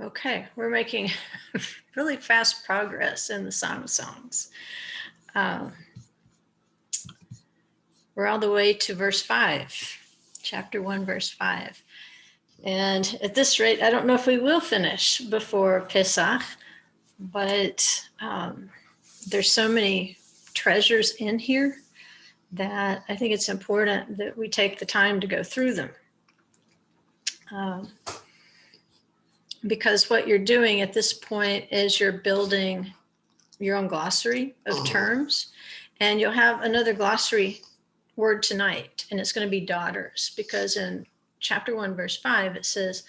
Okay, we're making really fast progress in the Song of Songs. We're all the way to verse 5, chapter 1, verse 5. And at this rate, I don't know if we will finish before Pesach, but there's so many treasures in here that I think it's important that we take the time to go through them. Because what you're doing at this point is you're building your own glossary of terms, and you'll have another glossary word tonight, and it's going to be daughters, because in chapter 1, verse 5, it says,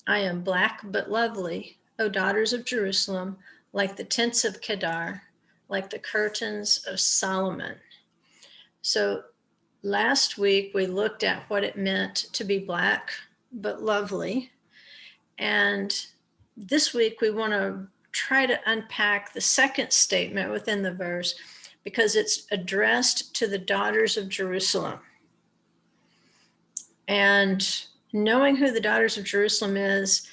I am black but lovely, O daughters of Jerusalem, like the tents of Kedar, like the curtains of Solomon. So last week we looked at what it meant to be black but lovely. And this week we want to try to unpack the second statement within the verse, because it's addressed to the daughters of Jerusalem. And knowing who the daughters of Jerusalem is,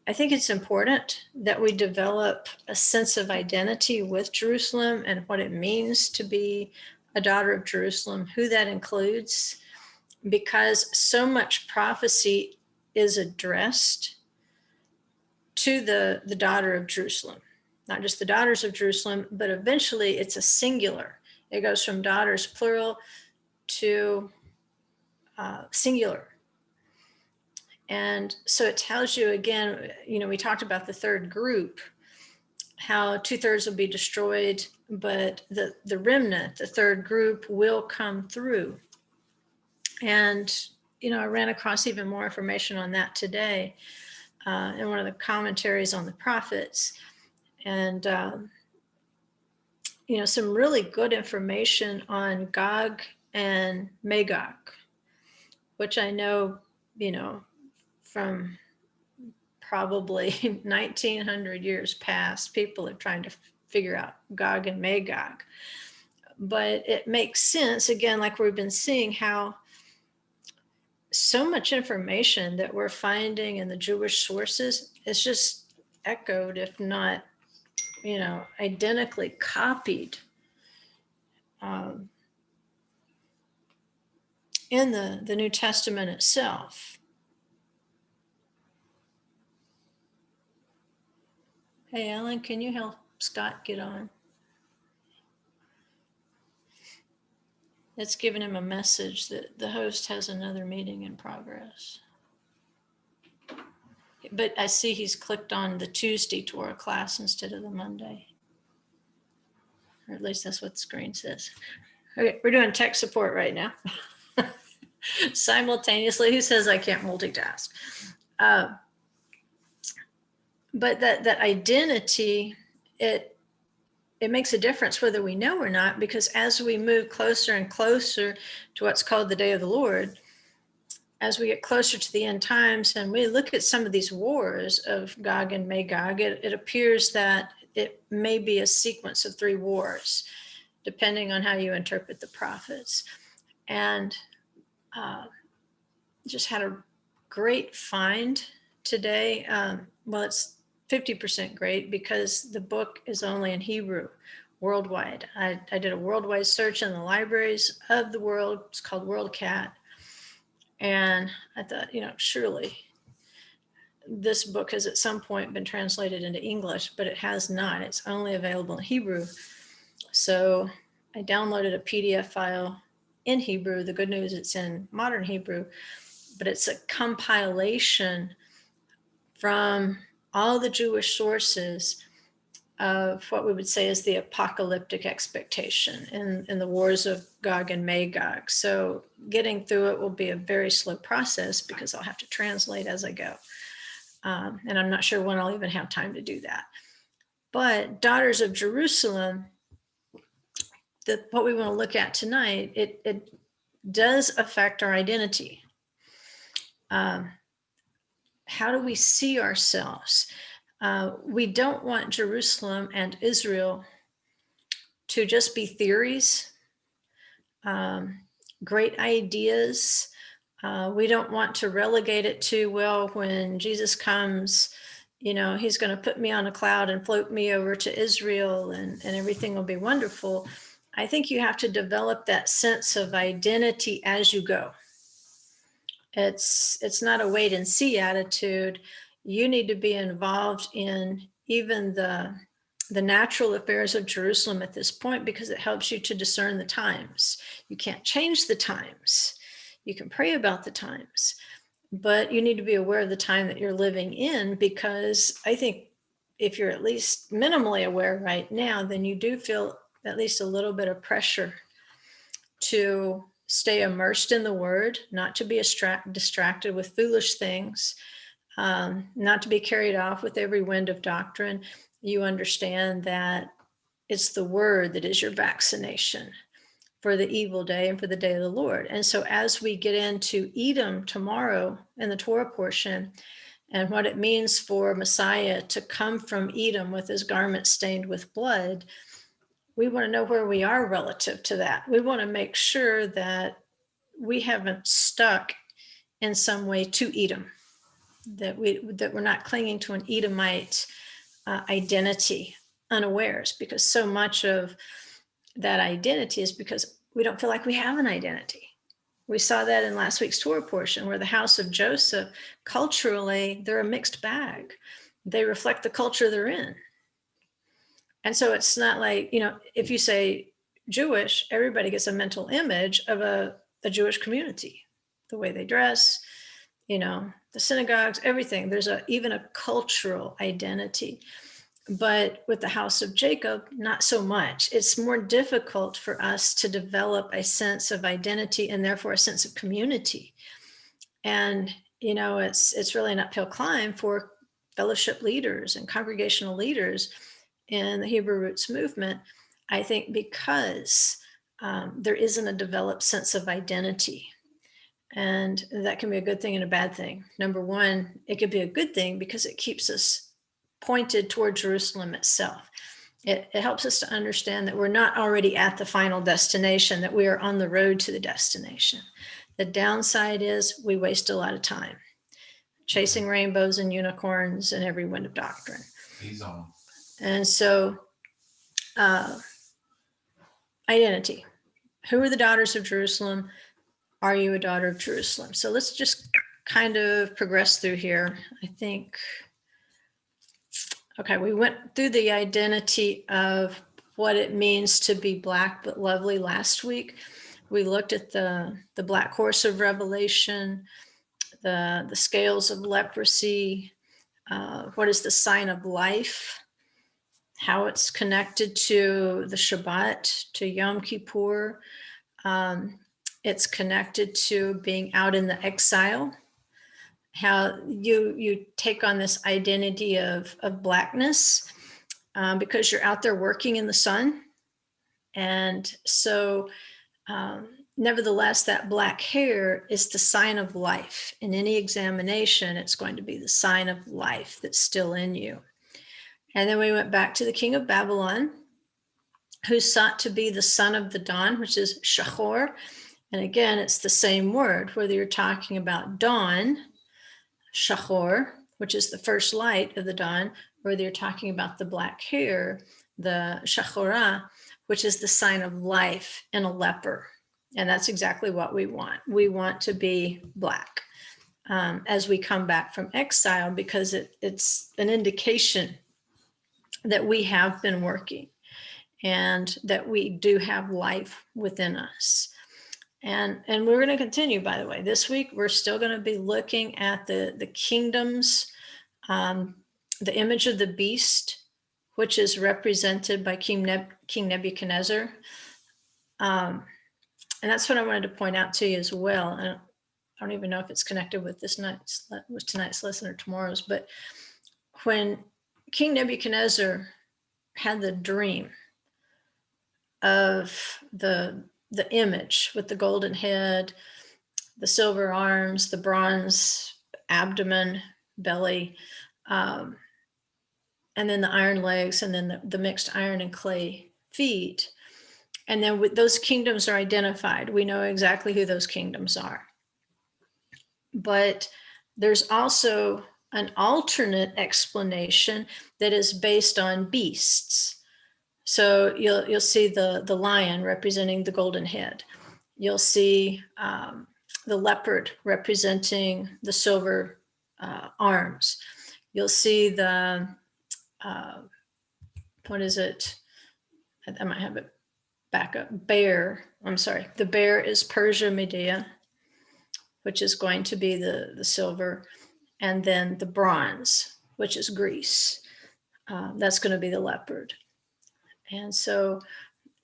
I think it's important that we develop a sense of identity with Jerusalem and what it means to be a daughter of Jerusalem, who that includes, because so much prophecy is addressed to the daughter of Jerusalem. Not just the daughters of Jerusalem, but eventually it's a singular. It goes from daughters plural to singular. And so it tells you again, we talked about the third group, how 2/3 will be destroyed, but the remnant, the third group, will come through. And, I ran across even more information on that today in one of the commentaries on the prophets. And, some really good information on Gog and Magog, which I know, from probably 1900 years past, people are trying to figure out Gog and Magog. But it makes sense, again, like we've been seeing, how so much information that we're finding in the Jewish sources is just echoed, if not, identically copied in the New Testament itself. Hey, Ellen, can you help Scott get on? It's giving him a message that the host has another meeting in progress. But I see he's clicked on the Tuesday Torah class instead of the Monday. Or at least that's what the screen says. Okay, we're doing tech support right now. Simultaneously, who says I can't multitask? But that identity, it makes a difference whether we know or not, because as we move closer and closer to what's called the day of the Lord, as we get closer to the end times and we look at some of these wars of Gog and Magog, it appears that it may be a sequence of 3 wars, depending on how you interpret the prophets. And just had a great find today. Well, it's 50% great because the book is only in Hebrew worldwide. I did a worldwide search in the libraries of the world. It's called WorldCat. And I thought, surely this book has at some point been translated into English, but it has not. It's only available in Hebrew. So I downloaded a PDF file in Hebrew. The good news, it's in modern Hebrew, but it's a compilation from all the Jewish sources of what we would say is the apocalyptic expectation in the wars of Gog and Magog. So getting through it will be a very slow process because I'll have to translate as I go. And I'm not sure when I'll even have time to do that. But daughters of Jerusalem, what we want to look at tonight, it does affect our identity. How do we see ourselves? We don't want Jerusalem and Israel to just be theories, great ideas. We don't want to relegate it to, well, when Jesus comes, he's going to put me on a cloud and float me over to Israel and everything will be wonderful. I think you have to develop that sense of identity as you go. It's not a wait and see attitude. You need to be involved in even the natural affairs of Jerusalem at this point, because it helps you to discern the times. You can't change the times. You can pray about the times, but you need to be aware of the time that you're living in, because I think if you're at least minimally aware right now, then you do feel at least a little bit of pressure to stay immersed in the word, not to be distracted with foolish things, not to be carried off with every wind of doctrine. You understand that it's the word that is your vaccination for the evil day and for the day of the Lord. And so as we get into Edom tomorrow in the Torah portion, and what it means for Messiah to come from Edom with his garment stained with blood, we want to know where we are relative to that. We want to make sure that we haven't stuck in some way to Edom, that we're not clinging to an Edomite identity unawares, because so much of that identity is because we don't feel like we have an identity. We saw that in last week's Torah portion, where the house of Joseph, culturally, they're a mixed bag. They reflect the culture they're in. And so it's not like, if you say Jewish, everybody gets a mental image of a Jewish community, the way they dress, the synagogues, everything. There's even a cultural identity. But with the house of Jacob, not so much. It's more difficult for us to develop a sense of identity and therefore a sense of community. And, it's really an uphill climb for fellowship leaders and congregational leaders in the Hebrew Roots movement, I think, because there isn't a developed sense of identity. And that can be a good thing and a bad thing. Number one, it could be a good thing because it keeps us pointed toward Jerusalem itself. It helps us to understand that we're not already at the final destination, that we are on the road to the destination. The downside is we waste a lot of time chasing rainbows and unicorns and every wind of doctrine. And so, identity. Who are the daughters of Jerusalem? Are you a daughter of Jerusalem? So let's just kind of progress through here. I think, okay, we went through the identity of what it means to be black but lovely last week. We looked at the black horse of Revelation, the scales of leprosy, what is the sign of life, how it's connected to the Shabbat, to Yom Kippur. It's connected to being out in the exile, how you take on this identity of blackness because you're out there working in the sun. And so nevertheless, that black hair is the sign of life. In any examination, it's going to be the sign of life that's still in you. And then we went back to the king of Babylon, who sought to be the son of the dawn, which is Shachor. And again, it's the same word, whether you're talking about dawn, Shachor, which is the first light of the dawn, or whether you're talking about the black hair, the Shachorah, which is the sign of life in a leper. And that's exactly what we want. We want to be black as we come back from exile, because it's an indication that we have been working and that we do have life within us. And we're going to continue, by the way. This week, we're still going to be looking at the kingdoms, the image of the beast, which is represented by King Nebuchadnezzar. And that's what I wanted to point out to you as well. I don't even know if it's connected with tonight's lesson or tomorrow's, but when King Nebuchadnezzar had the dream of the image with the golden head, the silver arms, the bronze abdomen, belly, and then the iron legs, and then the mixed iron and clay feet. And then those kingdoms are identified. We know exactly who those kingdoms are. But there's also an alternate explanation that is based on beasts. So you'll see the lion representing the golden head. You'll see the leopard representing the silver arms. You'll see the, what is it? I might have it back up. Bear. I'm sorry. The bear is Persia, Media, which is going to be the silver. And then the bronze, which is Greece. That's going to be the leopard. And so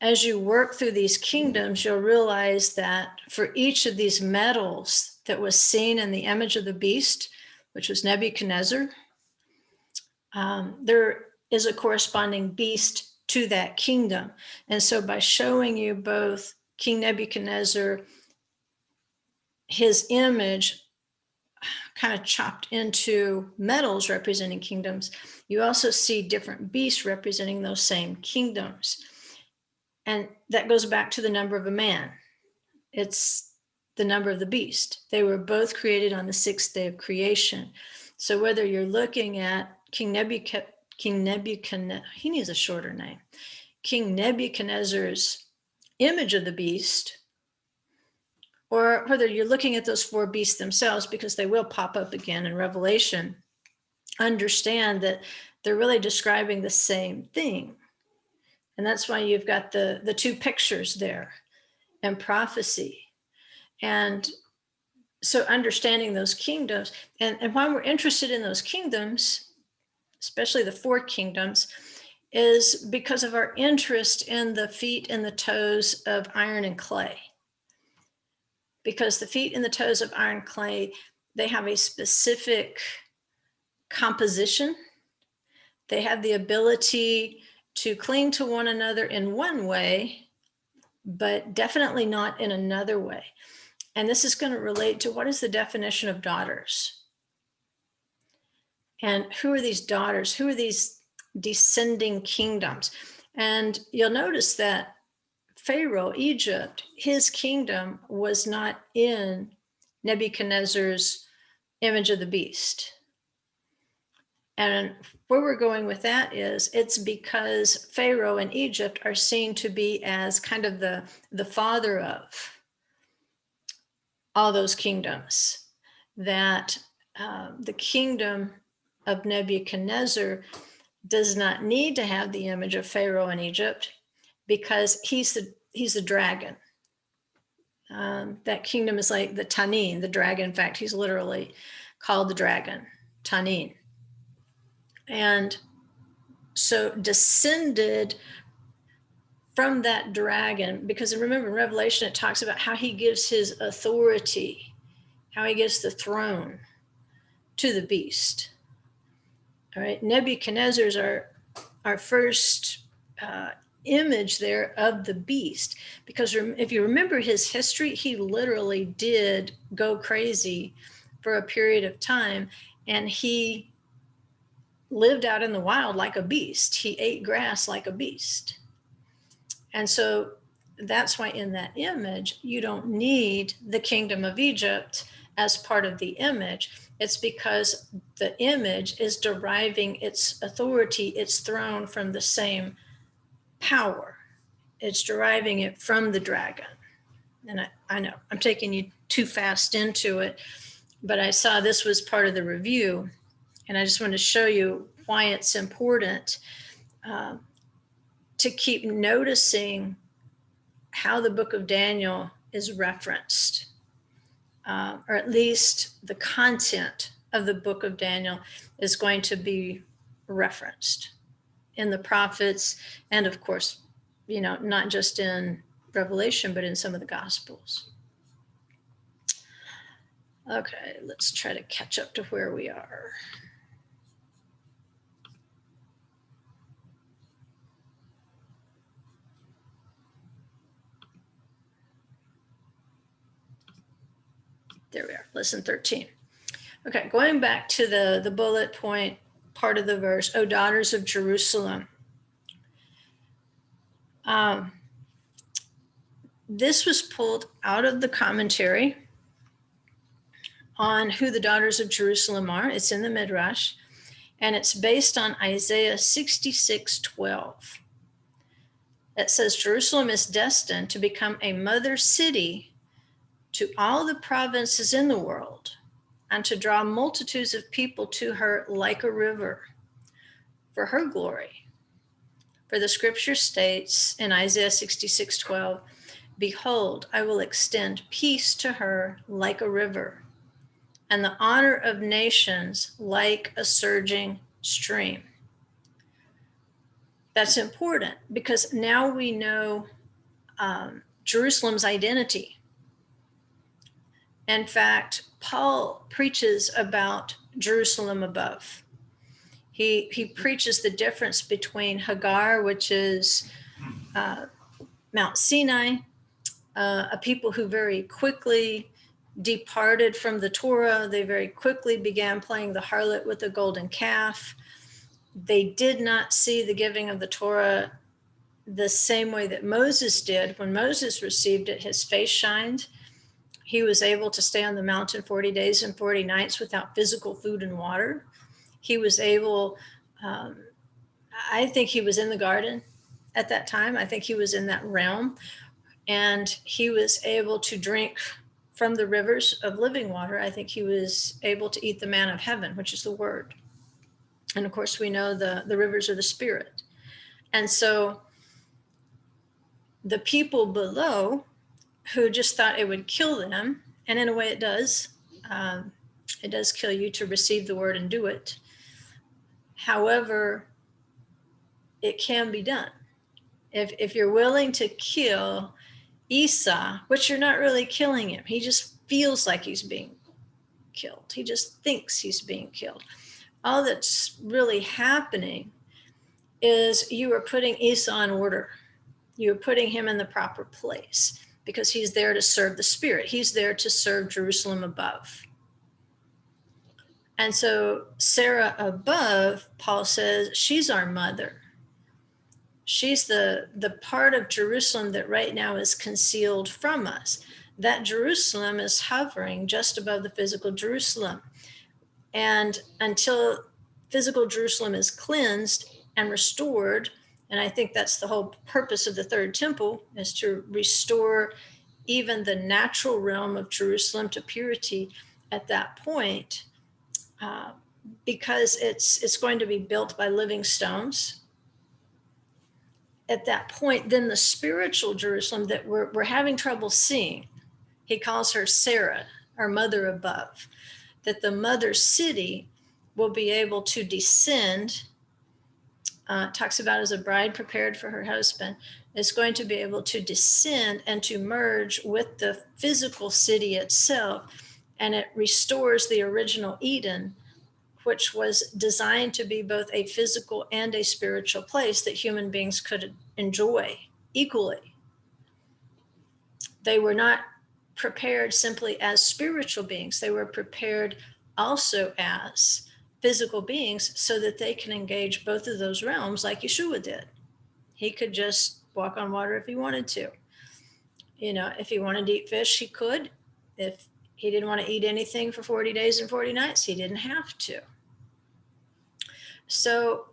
as you work through these kingdoms, you'll realize that for each of these metals that was seen in the image of the beast, which was Nebuchadnezzar, there is a corresponding beast to that kingdom. And so by showing you both King Nebuchadnezzar, his image kind of chopped into metals representing kingdoms, you also see different beasts representing those same kingdoms. And that goes back to the number of a man. It's the number of the beast. They were both created on the sixth day of creation. So whether you're looking at King Nebuchadnezzar, he needs a shorter name, King Nebuchadnezzar's image of the beast, or whether you're looking at those four beasts themselves, because they will pop up again in Revelation, understand that they're really describing the same thing. And that's why you've got the two pictures there and prophecy. And so understanding those kingdoms, and why we're interested in those kingdoms, especially the four kingdoms, is because of our interest in the feet and the toes of iron and clay. Because the feet and the toes of iron and clay, they have a specific composition. They have the ability to cling to one another in one way, but definitely not in another way. And this is going to relate to what is the definition of daughters? And who are these daughters? Who are these descending kingdoms? And you'll notice that Pharaoh, Egypt, his kingdom was not in Nebuchadnezzar's image of the beast. And where we're going with that is it's because Pharaoh and Egypt are seen to be as kind of the father of all those kingdoms, that the kingdom of Nebuchadnezzar does not need to have the image of Pharaoh in Egypt because he's the dragon. That kingdom is like the Tanin, the dragon. In fact, he's literally called the dragon, Tanin. And so descended from that dragon, because remember in Revelation, it talks about how he gives his authority, how he gives the throne to the beast. All right, Nebuchadnezzar's our first image there of the beast, because if you remember his history, he literally did go crazy for a period of time, and he lived out in the wild like a beast. He ate grass like a beast. And so that's why in that image, you don't need the kingdom of Egypt as part of the image. It's because the image is deriving its authority, its throne from the same power. It's deriving it from the dragon. And I know I'm taking you too fast into it, but I saw this was part of the review. And I just want to show you why it's important to keep noticing how the book of Daniel is referenced, or at least the content of the book of Daniel is going to be referenced in the prophets, and of course, not just in Revelation, but in some of the Gospels. Okay, let's try to catch up to where we are. There we are, lesson 13. Okay, going back to the bullet point part of the verse, O daughters of Jerusalem. This was pulled out of the commentary on who the daughters of Jerusalem are. It's in the Midrash, and it's based on Isaiah 66:12. It says, Jerusalem is destined to become a mother city to all the provinces in the world, and to draw multitudes of people to her like a river, for her glory. For the scripture states in Isaiah 66:12, behold, I will extend peace to her like a river, and the honor of nations like a surging stream. That's important because now we know Jerusalem's identity. In fact, Paul preaches about Jerusalem above. He preaches the difference between Hagar, which is Mount Sinai, a people who very quickly departed from the Torah. They very quickly began playing the harlot with the golden calf. They did not see the giving of the Torah the same way that Moses did. When Moses received it, his face shined. He was able to stay on the mountain 40 days and 40 nights without physical food and water. He was able, I think he was in the garden at that time. I think he was in that realm. And he was able to drink from the rivers of living water. I think he was able to eat the manna of heaven, which is the word. And of course, we know the rivers are the spirit. And so the people below who just thought it would kill them, and in a way it does kill you to receive the word and do it. However, it can be done. If you're willing to kill Esau, which you're not really killing him, he just feels like he's being killed. He just thinks he's being killed. All that's really happening is you are putting Esau in order. You're putting him in the proper place because he's there to serve the spirit. He's there to serve Jerusalem above. And so Sarah above, Paul says, she's our mother. She's the part of Jerusalem that right now is concealed from us. That Jerusalem is hovering just above the physical Jerusalem. And until physical Jerusalem is cleansed and restored, and I think that's the whole purpose of the third temple, is to restore even the natural realm of Jerusalem to purity at that point, because it's going to be built by living stones. At that point, then the spiritual Jerusalem that we're having trouble seeing, he calls her Sarah, our mother above, that the mother city will be able to descend, talks about as a bride prepared for her husband, is going to be able to descend and to merge with the physical city itself, and it restores the original Eden, which was designed to be both a physical and a spiritual place that human beings could enjoy equally. They were not prepared simply as spiritual beings. They were prepared also as physical beings so that they can engage both of those realms like Yeshua did. He could just walk on water if he wanted to. You know, if he wanted to eat fish, he could. If he didn't want to eat anything for 40 days and 40 nights, he didn't have to. So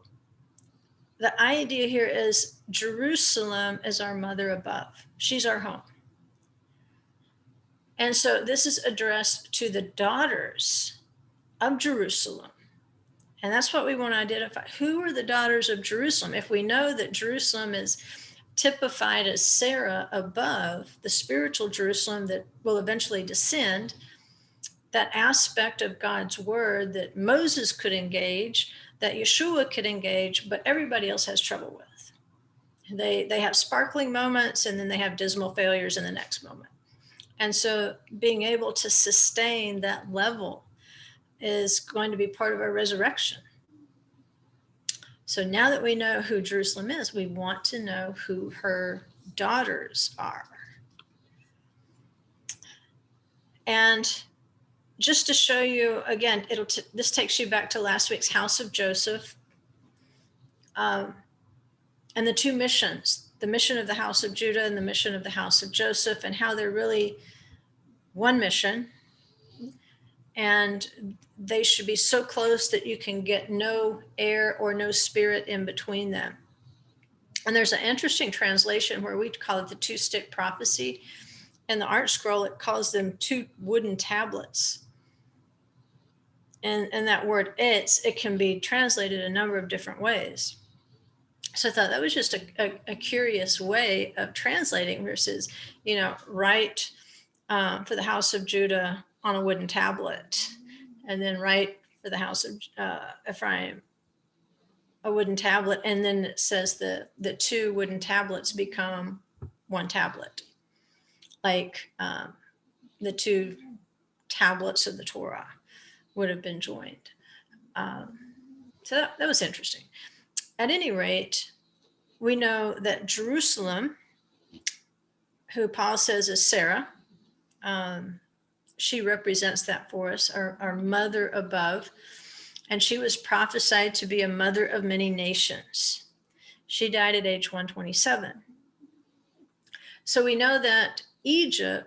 the idea here is Jerusalem is our mother above. She's our home. And so this is addressed to the daughters of Jerusalem. And that's what we want to identify. Who are the daughters of Jerusalem? If we know that Jerusalem is typified as Sarah above, the spiritual Jerusalem that will eventually descend, that aspect of God's word that Moses could engage, that Yeshua could engage, but everybody else has trouble with. They have sparkling moments, and then they have dismal failures in the next moment. And so being able to sustain that level is going to be part of our resurrection. So now that we know who Jerusalem is, we want to know who her daughters are. And just to show you, again, this takes you back to last week's House of Joseph, and the two missions, the mission of the House of Judah and the mission of the House of Joseph, and how they're really one mission. and they should be so close that you can get no air or no spirit in between them. And there's an interesting translation where we call it the two-stick prophecy. In the art scroll, it calls them two wooden tablets. And that word it can be translated a number of different ways. So I thought that was just a curious way of translating versus, write for the house of Judah on a wooden tablet, and then write for the house of Ephraim a wooden tablet, and then it says the two wooden tablets become one tablet, like the two tablets of the Torah would have been joined. So that was interesting. At any rate, we know that Jerusalem, who Paul says is Sarah, she represents that for us, our mother above. And she was prophesied to be a mother of many nations. She died at age 127. So we know that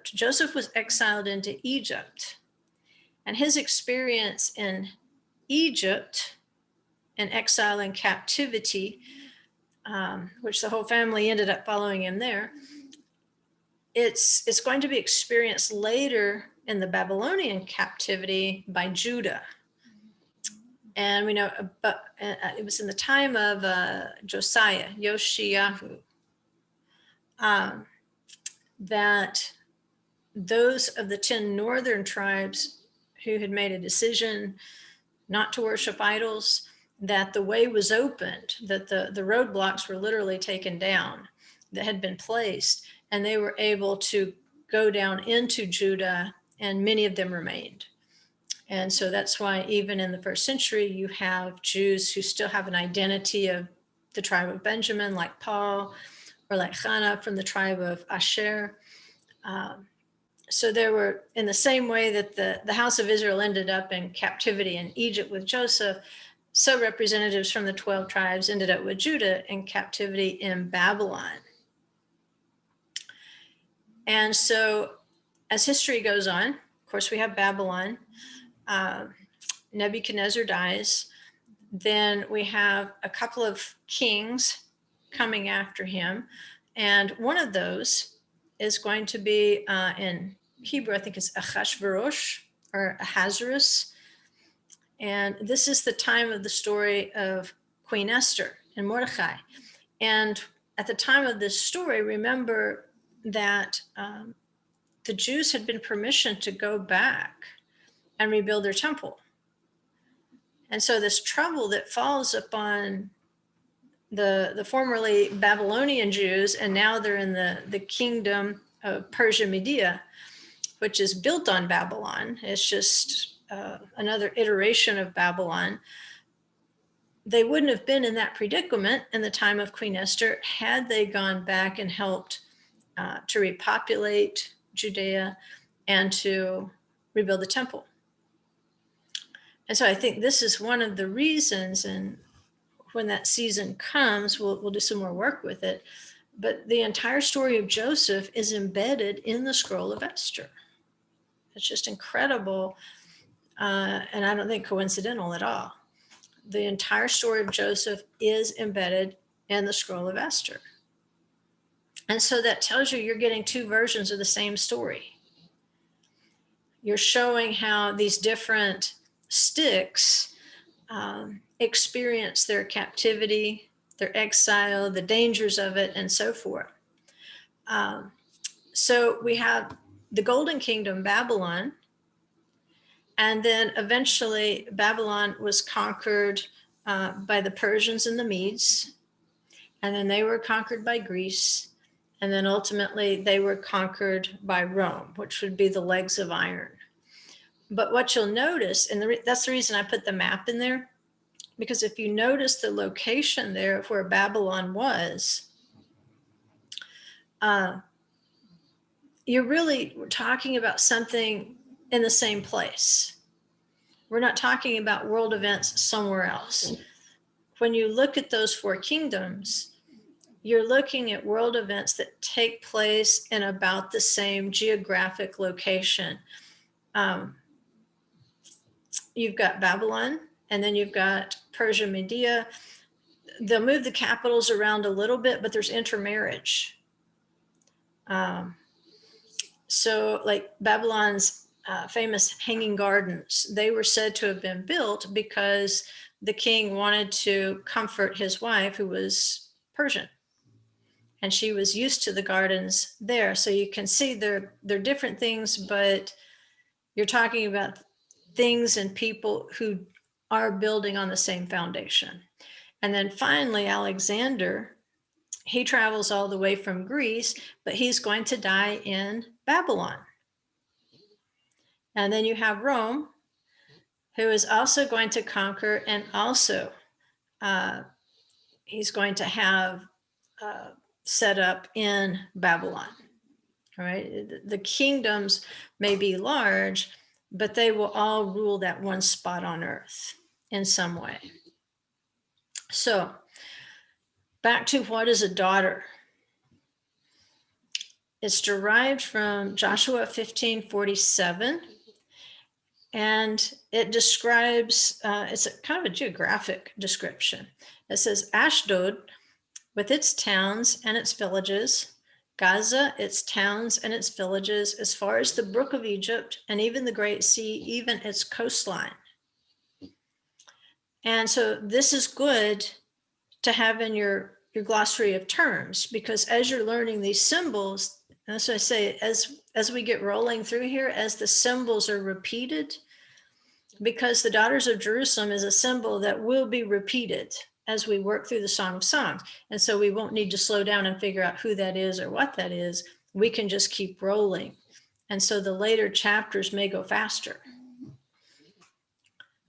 Joseph was exiled into Egypt. And his experience in Egypt, in exile and captivity, which the whole family ended up following him there, it's going to be experienced later in the Babylonian captivity by Judah. And we know, but it was in the time of Josiah, Yoshiyahu, that those of the 10 northern tribes who had made a decision not to worship idols, that the way was opened, that the roadblocks were literally taken down that had been placed, and they were able to go down into Judah, and many of them remained. And so that's why even in the first century, you have Jews who still have an identity of the tribe of Benjamin, like Paul, or like Hannah from the tribe of Asher. So there were, in the same way that the house of Israel ended up in captivity in Egypt with Joseph, so representatives from the 12 tribes ended up with Judah in captivity in Babylon. And so as history goes on, of course, we have Babylon. Nebuchadnezzar dies. Then we have a couple of kings coming after him. And one of those is going to be in Hebrew, I think it's Achashverosh or Ahasuerus. And this is the time of the story of Queen Esther and Mordecai. And at the time of this story, remember that the Jews had been permissioned to go back and rebuild their temple. And so this trouble that falls upon the formerly Babylonian Jews, and now they're in the kingdom of Persia Media, which is built on Babylon. It's just another iteration of Babylon. They wouldn't have been in that predicament in the time of Queen Esther had they gone back and helped to repopulate Judea and to rebuild the temple. And so I think this is one of the reasons, and when that season comes, we'll do some more work with it. But the entire story of Joseph is embedded in the scroll of Esther. It's just incredible, and I don't think coincidental at all. The entire story of Joseph is embedded in the scroll of Esther. And so that tells you you're getting two versions of the same story. You're showing how these different sticks experience their captivity, their exile, the dangers of it, and so forth. So we have the Golden Kingdom, Babylon, and then eventually Babylon was conquered by the Persians and the Medes, and then they were conquered by Greece, and then ultimately they were conquered by Rome, which would be the legs of iron. But what you'll notice, and that's the reason I put the map in there, because if you notice the location there of where Babylon was, you're really talking about something in the same place. We're not talking about world events somewhere else. When you look at those four kingdoms, you're looking at world events that take place in about the same geographic location. you've got Babylon, and then you've got Persia, Media. They'll move the capitals around a little bit, but there's intermarriage. So like Babylon's famous Hanging Gardens, they were said to have been built because the king wanted to comfort his wife, who was Persian, and she was used to the gardens there. So you can see they're different things, but you're talking about things and people who are building on the same foundation. And then finally, Alexander, he travels all the way from Greece, but he's going to die in Babylon. And then you have Rome, who is also going to conquer, and also he's going to have set up in Babylon. All right, the kingdoms may be large, but they will all rule that one spot on earth in some way. So back to what is a daughter. It's derived from Joshua 15:47, and it describes, it's a kind of a geographic description. It says Ashdod with its towns and its villages, Gaza, its towns and its villages, as far as the brook of Egypt, and even the Great Sea, even its coastline. And so this is good to have in your glossary of terms, because as you're learning these symbols, and that's what I say, as we get rolling through here, as the symbols are repeated, because the Daughters of Jerusalem is a symbol that will be repeated as we work through the Song of Songs. And so we won't need to slow down and figure out who that is or what that is. We can just keep rolling. And so the later chapters may go faster.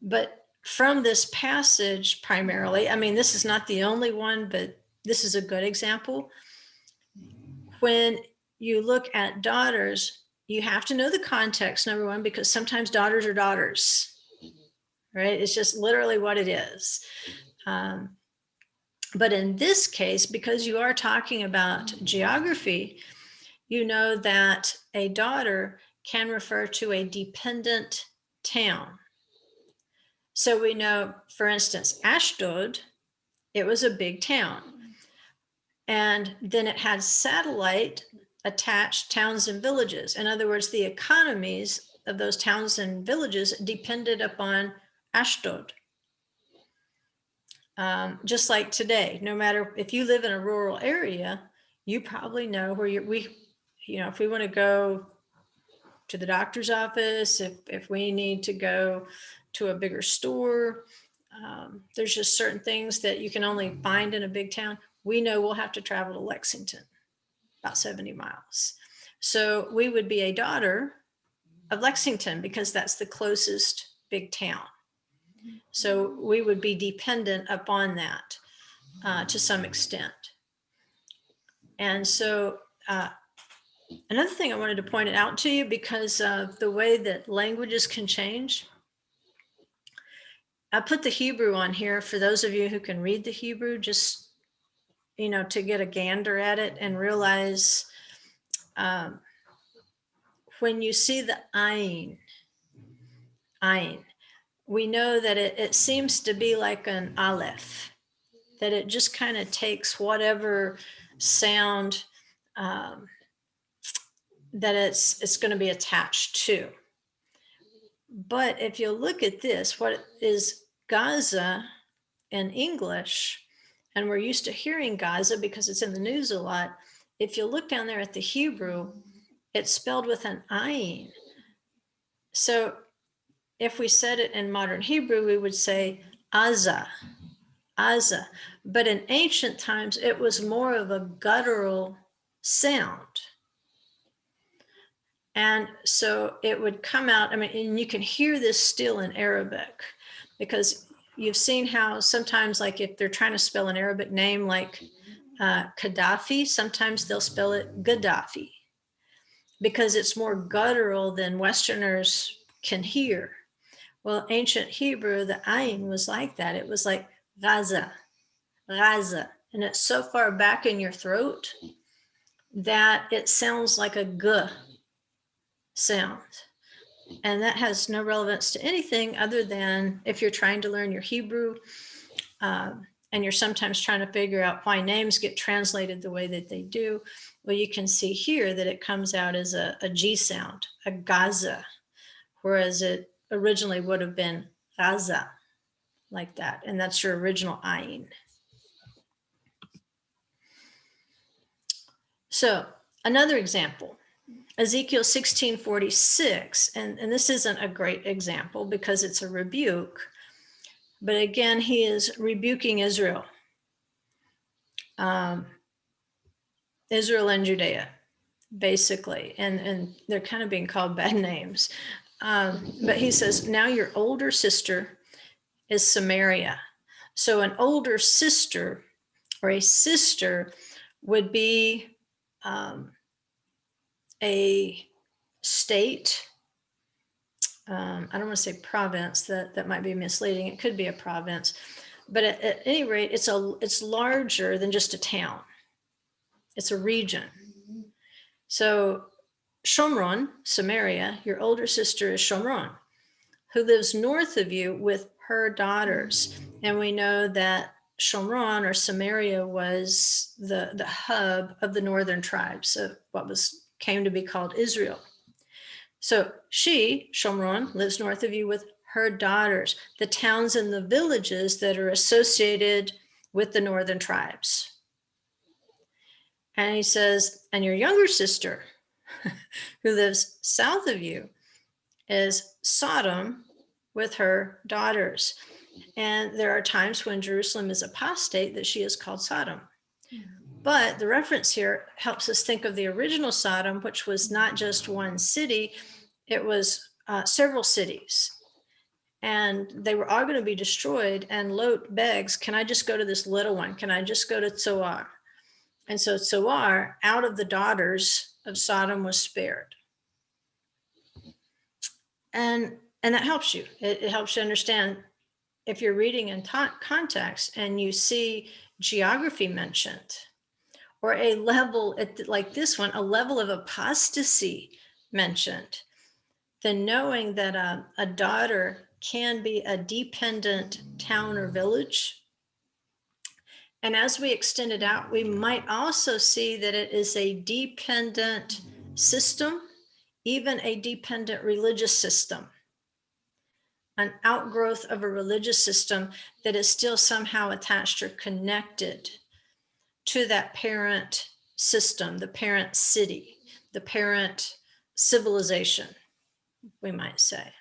But from this passage primarily, I mean, this is not the only one, but this is a good example. When you look at daughters, you have to know the context, number one, because sometimes daughters are daughters, right? It's just literally what it is. But in this case, because you are talking about geography, you know that a daughter can refer to a dependent town. So we know, for instance, Ashdod, it was a big town. And then it had satellite attached towns and villages. In other words, the economies of those towns and villages depended upon Ashdod. Just like today, no matter if you live in a rural area, you probably know where if we want to go to the doctor's office, if we need to go to a bigger store, there's just certain things that you can only find in a big town. We know we'll have to travel to Lexington, about 70 miles. So we would be a daughter of Lexington because that's the closest big town. So we would be dependent upon that to some extent. And so another thing I wanted to point it out to you, because of the way that languages can change, I put the Hebrew on here for those of you who can read the Hebrew, just, to get a gander at it and realize when you see the ayin, we know that it seems to be like an aleph, that it just kind of takes whatever sound that it's going to be attached to. But if you look at this, what is Gaza in English, and we're used to hearing Gaza because it's in the news a lot. If you look down there at the Hebrew, it's spelled with an ayin. So if we said it in modern Hebrew, we would say Aza, Aza. But in ancient times, it was more of a guttural sound. And so it would come out, and you can hear this still in Arabic, because you've seen how sometimes, like if they're trying to spell an Arabic name like Gaddafi, sometimes they'll spell it Gaddafi because it's more guttural than Westerners can hear. Well, ancient Hebrew, the ayin was like that. It was like Gaza, Gaza. And it's so far back in your throat that it sounds like a G sound. And that has no relevance to anything other than if you're trying to learn your Hebrew, and you're sometimes trying to figure out why names get translated the way that they do. Well, you can see here that it comes out as a G sound, a Gaza, whereas it originally would have been Gaza, like that. And that's your original ayin. So another example, Ezekiel 16:46, and this isn't a great example because it's a rebuke, but again, he is rebuking Israel. Israel and Judea, basically, and they're kind of being called bad names. But he says, now your older sister is Samaria. So an older sister or a sister would be a state. I don't want to say province, that might be misleading. It could be a province, but at any rate, it's larger than just a town. It's a region. So Shomron, Samaria, your older sister is Shomron, who lives north of you with her daughters. And we know that Shomron or Samaria was the hub of the northern tribes of what came to be called Israel. So she, Shomron, lives north of you with her daughters, the towns and the villages that are associated with the northern tribes. And he says, and your younger sister, who lives south of you, is Sodom with her daughters. And there are times when Jerusalem is apostate that she is called Sodom. But the reference here helps us think of the original Sodom, which was not just one city, it was several cities. And they were all going to be destroyed. And Lot begs, can I just go to this little one? Can I just go to Zoar? And so Zoar, out of the daughters of Sodom, was spared. And that helps you. It helps you understand if you're reading in context and you see geography mentioned, or a level like this one, a level of apostasy mentioned, then knowing that a daughter can be a dependent town or village. And as we extend it out, we might also see that it is a dependent system, even a dependent religious system, an outgrowth of a religious system that is still somehow attached or connected to that parent system, the parent city, the parent civilization, we might say.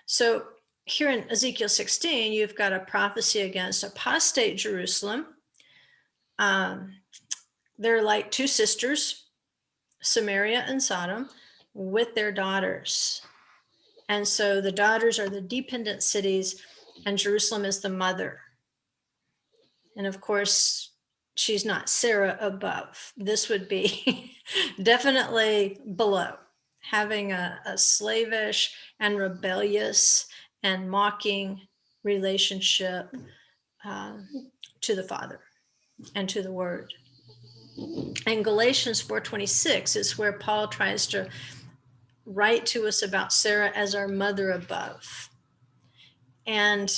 So here in Ezekiel 16, you've got a prophecy against apostate Jerusalem. They're like two sisters, Samaria and Sodom, with their daughters. And so the daughters are the dependent cities, and Jerusalem is the mother. And of course, she's not Sarah above. This would be definitely below, having a slavish and rebellious and mocking relationship to the Father and to the Word. And Galatians 4:26 is where Paul tries to write to us about Sarah as our mother above. And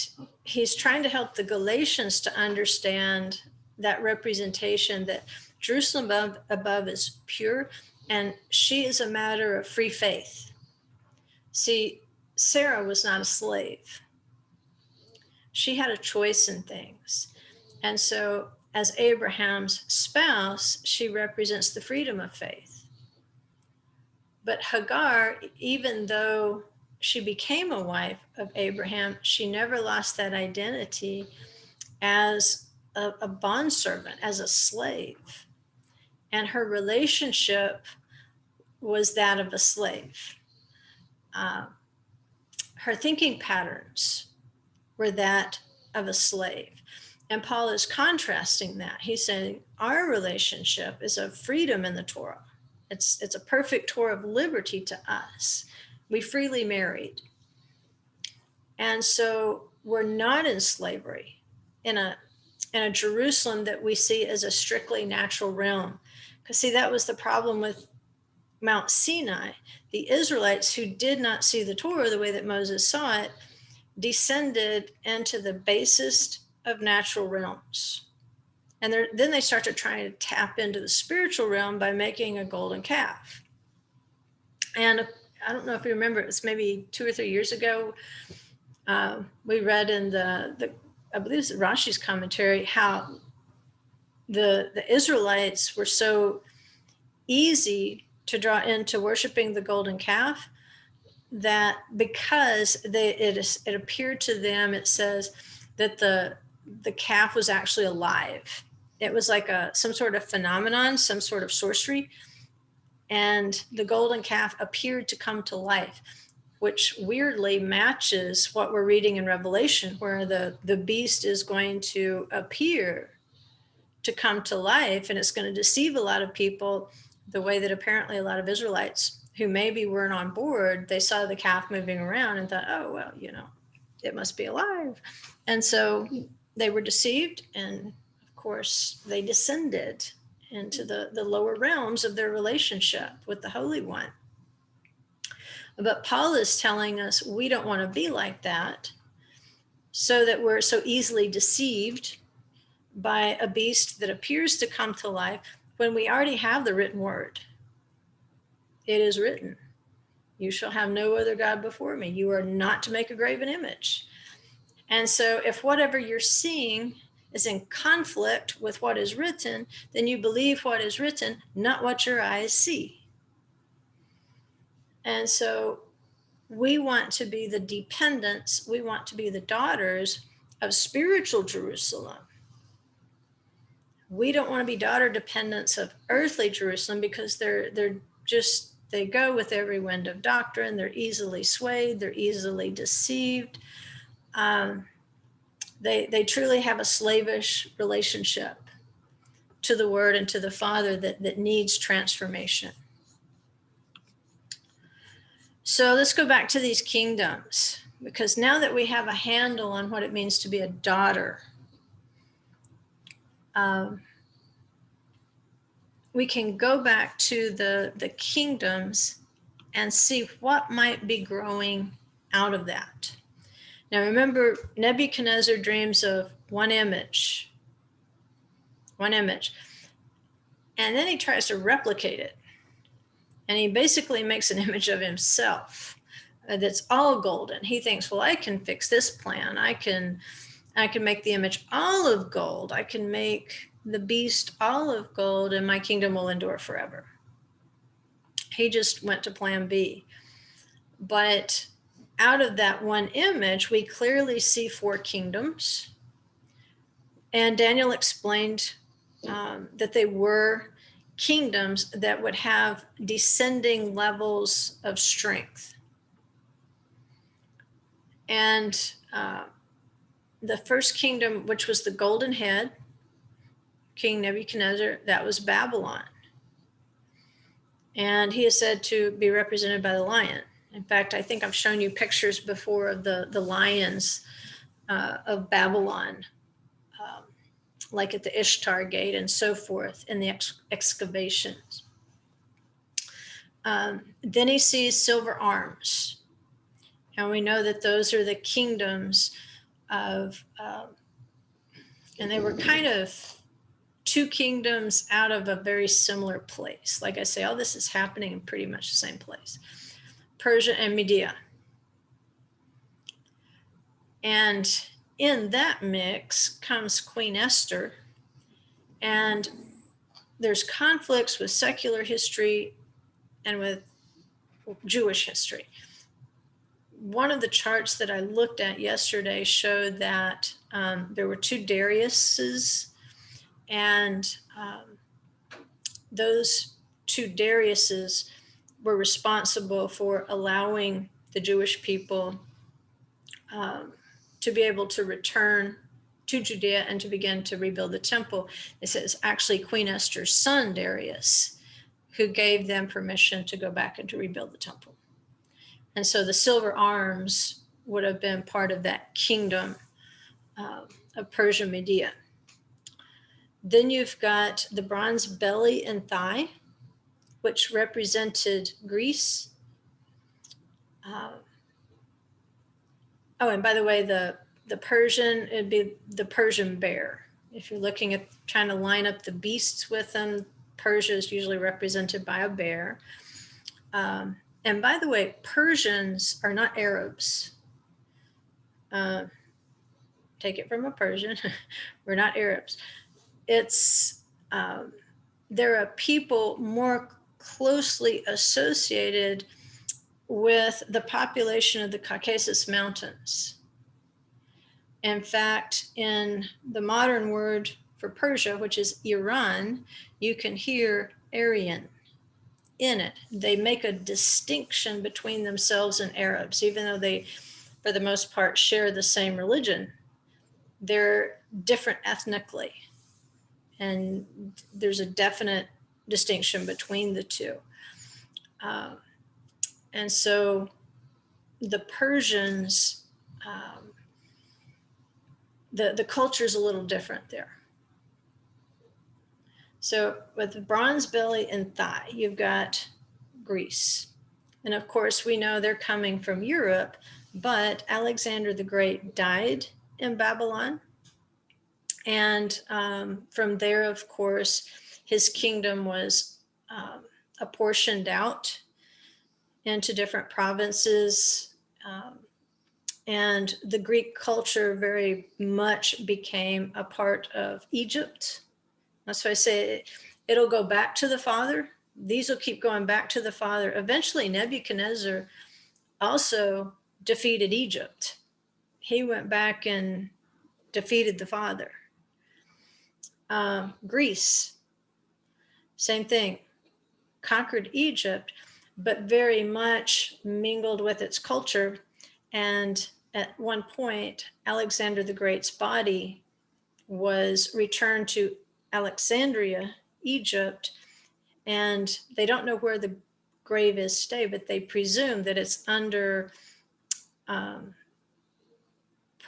he's trying to help the Galatians to understand that representation that Jerusalem above is pure, and she is a matter of free faith. See, Sarah was not a slave. She had a choice in things. And so as Abraham's spouse, she represents the freedom of faith. But Hagar, even though she became a wife of Abraham, she never lost that identity as a bondservant, as a slave. And her relationship was that of a slave. Her thinking patterns were that of a slave. And Paul is contrasting that. He's saying our relationship is of freedom in the Torah. It's a perfect Torah of liberty to us. We freely married. And so we're not in slavery in a Jerusalem that we see as a strictly natural realm. Because see, that was the problem with Mount Sinai, the Israelites who did not see the Torah the way that Moses saw it descended into the basest of natural realms. And then they start to try to tap into the spiritual realm by making a golden calf. And I don't know if you remember, it was maybe 2 or 3 years ago, we read in the I believe it's Rashi's commentary, how the Israelites were so easy to draw into worshiping the golden calf that because it appeared to them, it says that the calf was actually alive. It was like some sort of phenomenon, some sort of sorcery, and the golden calf appeared to come to life, which weirdly matches what we're reading in Revelation, where the beast is going to appear to come to life, and it's going to deceive a lot of people the way that apparently a lot of Israelites who maybe weren't on board, they saw the calf moving around and thought, oh, well, it must be alive. And so they were deceived, and of course they descended into the lower realms of their relationship with the Holy One. But Paul is telling us we don't want to be like that, so that we're so easily deceived by a beast that appears to come to life when we already have the written word. It is written, you shall have no other God before me. You are not to make a graven image. And so if whatever you're seeing is in conflict with what is written, then you believe what is written, not what your eyes see. And so we want to be the dependents, we want to be the daughters of spiritual Jerusalem. We don't want to be daughter dependents of earthly Jerusalem, because they go with every wind of doctrine. They're easily swayed. They're easily deceived. They truly have a slavish relationship to the Word and to the Father that needs transformation. So let's go back to these kingdoms, because now that we have a handle on what it means to be a daughter, we can go back to the kingdoms and see what might be growing out of that. Now remember, Nebuchadnezzar dreams of one image, and then he tries to replicate it. And he basically makes an image of himself that's all golden. He thinks, well, I can fix this plan. I can make the image all of gold. I can make the beast all of gold, and my kingdom will endure forever. He just went to plan B. But out of that one image, we clearly see 4 kingdoms. And Daniel explained that they were kingdoms that would have descending levels of strength. And the first kingdom, which was the golden head, King Nebuchadnezzar, that was Babylon. And he is said to be represented by the lion. In fact, I think I've shown you pictures before of the lions of Babylon, like at the Ishtar Gate and so forth in the excavations. Then he sees silver arms. And we know that those are the kingdoms of, and they were kind of 2 kingdoms out of a very similar place. Like I say, all this is happening in pretty much the same place. Persia and Media. And in that mix comes Queen Esther. And there's conflicts with secular history and with Jewish history. One of the charts that I looked at yesterday showed that there were 2 Dariuses, and those 2 Dariuses were responsible for allowing the Jewish people to be able to return to Judea and to begin to rebuild the temple. It says actually Queen Esther's son, Darius, who gave them permission to go back and to rebuild the temple. And so the silver arms would have been part of that kingdom of Persia, Media. Then you've got the bronze belly and thigh, which represented Greece. Oh, and by the way, the Persian, it'd be the Persian bear. If you're looking at trying to line up the beasts with them, Persia is usually represented by a bear. And by the way, Persians are not Arabs. Take it from a Persian. We're not Arabs. It's they're a people more closely associated with the population of the Caucasus Mountains. In fact, in the modern word for Persia, which is Iran, you can hear Aryan in it. They make a distinction between themselves and Arabs, even though they, for the most part, share the same religion. They're different ethnically, and there's a definite distinction between the two. And so the Persians, the culture is a little different there. So with bronze belly and thigh, you've got Greece. And of course, we know they're coming from Europe, but Alexander the Great died in Babylon. And from there, of course, his kingdom was apportioned out into different provinces. And the Greek culture very much became a part of Egypt. That's why I say it'll go back to the father. These will keep going back to the father. Eventually, Nebuchadnezzar also defeated Egypt. He went back and defeated the father. Greece, same thing, conquered Egypt, but very much mingled with its culture. And at one point, Alexander the Great's body was returned to Alexandria, Egypt, and they don't know where the grave is today, but they presume that it's under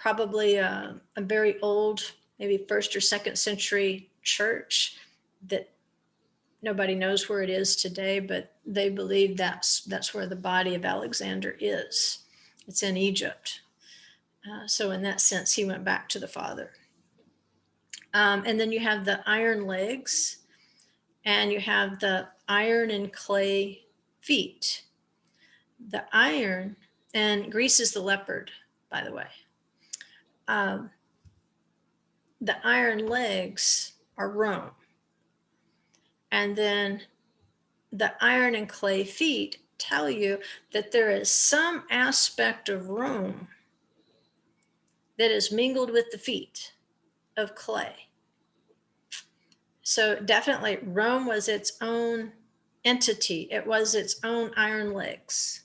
probably a very old, maybe 1st or 2nd century church that nobody knows where it is today, but they believe that's where the body of Alexander is. It's in Egypt. So in that sense, he went back to the father. And then you have the iron legs, and you have the iron and clay feet. The iron, and Greece is the leopard, by the way. The iron legs are Rome. And then the iron and clay feet tell you that there is some aspect of Rome that is mingled with the feet of clay. So definitely Rome was its own entity. It was its own iron legs.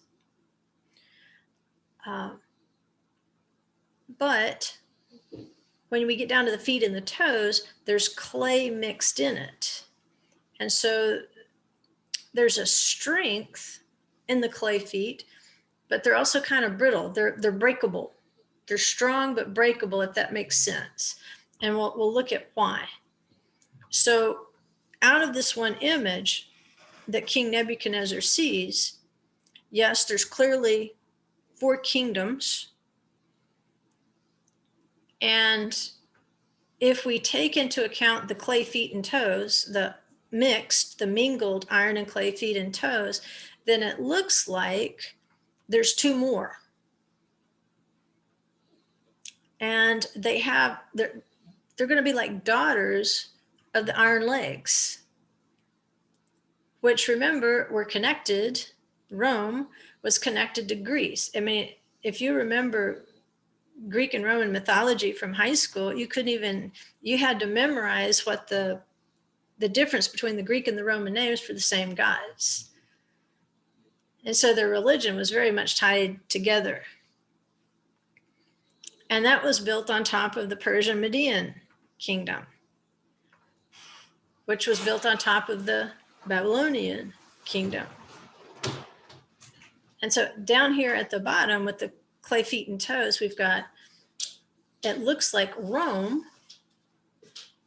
But when we get down to the feet and the toes, there's clay mixed in it. And so there's a strength in the clay feet, but they're also kind of brittle. They're breakable. They're strong but breakable, if that makes sense. And we'll look at why. So out of this one image that King Nebuchadnezzar sees, yes, there's clearly 4 kingdoms. And if we take into account the clay feet and toes, the mingled iron and clay feet and toes, then it looks like there's 2 more. And they're going to be like daughters of the iron legs, which, remember, were connected. Rome was connected to Greece. I mean, if you remember Greek and Roman mythology from high school, you had to memorize what the difference between the Greek and the Roman names for the same gods. And so their religion was very much tied together. And that was built on top of the Persian Median kingdom, which was built on top of the Babylonian kingdom. And so down here at the bottom with the clay feet and toes, we've got, it looks like Rome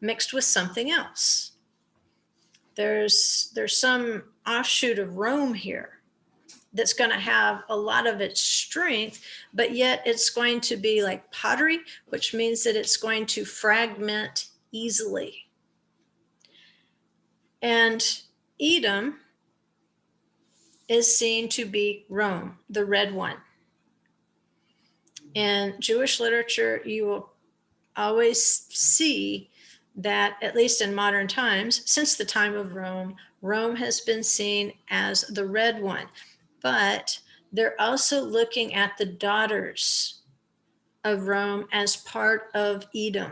mixed with something else. there's some offshoot of Rome here that's going to have a lot of its strength, but yet it's going to be like pottery, which means that it's going to fragment easily. And Edom is seen to be Rome, the red one. In Jewish literature, you will always see that, at least in modern times, since the time of Rome, Rome has been seen as the red one. But they're also looking at the daughters of Rome as part of Edom.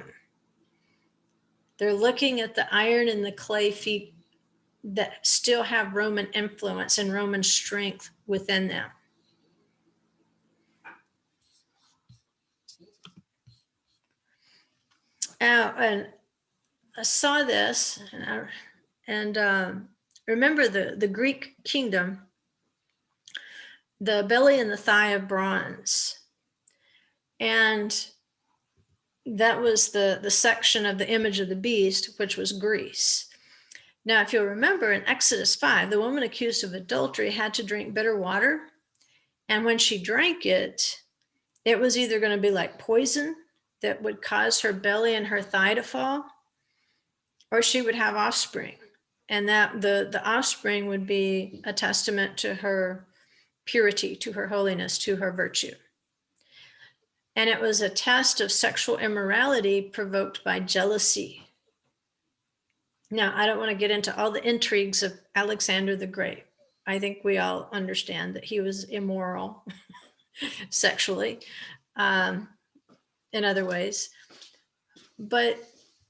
They're looking at the iron and the clay feet that still have Roman influence and Roman strength within them. And I saw this, and remember the Greek kingdom, the belly and the thigh of bronze. And that was the section of the image of the beast, which was Greece. Now, if you'll remember in Exodus 5, the woman accused of adultery had to drink bitter water. And when she drank it, it was either going to be like poison that would cause her belly and her thigh to fall, or she would have offspring. And that the offspring would be a testament to her purity, to her holiness, to her virtue. And it was a test of sexual immorality provoked by jealousy. Now, I don't want to get into all the intrigues of Alexander the Great. I think we all understand that he was immoral sexually, in other ways. But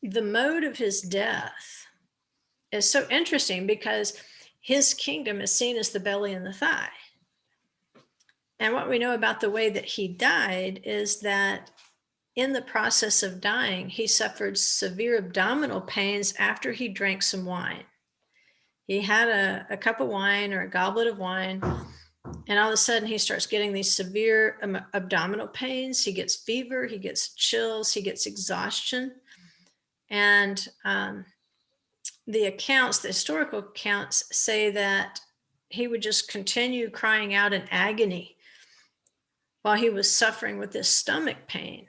the mode of his death is so interesting because his kingdom is seen as the belly and the thigh. And what we know about the way that he died is that in the process of dying, he suffered severe abdominal pains after he drank some wine. He had a cup of wine or a goblet of wine, and all of a sudden he starts getting these severe abdominal pains. He gets fever, he gets chills, he gets exhaustion. And the historical accounts say that he would just continue crying out in agony while he was suffering with this stomach pain.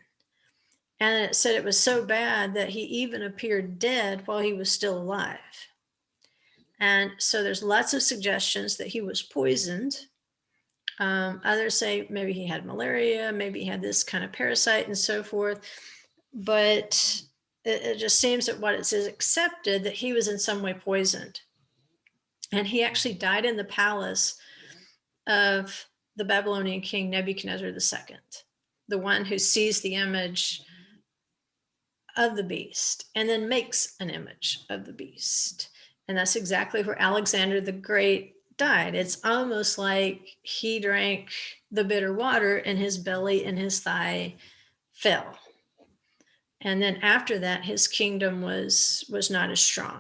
And it said it was so bad that he even appeared dead while he was still alive. And so there's lots of suggestions that he was poisoned. Others say maybe he had malaria, maybe he had this kind of parasite and so forth. But it just seems that what it says accepted that he was in some way poisoned. And he actually died in the palace of the Babylonian king Nebuchadnezzar II, the one who sees the image of the beast and then makes an image of the beast. And that's exactly where Alexander the Great died. It's almost like he drank the bitter water and his belly and his thigh fell. And then after that, his kingdom was not as strong.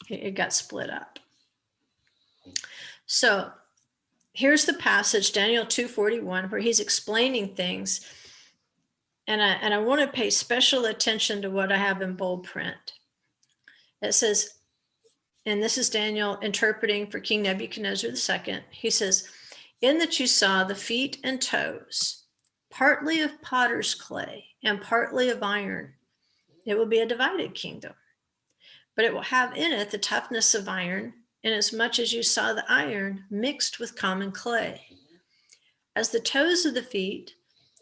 It got split up. So here's the passage, Daniel 2:41, where he's explaining things. And I want to pay special attention to what I have in bold print. It says, and this is Daniel interpreting for King Nebuchadnezzar II. He says, in that you saw the feet and toes, partly of potter's clay and partly of iron, it will be a divided kingdom. But it will have in it the toughness of iron, inasmuch as you saw the iron mixed with common clay. As the toes of the feet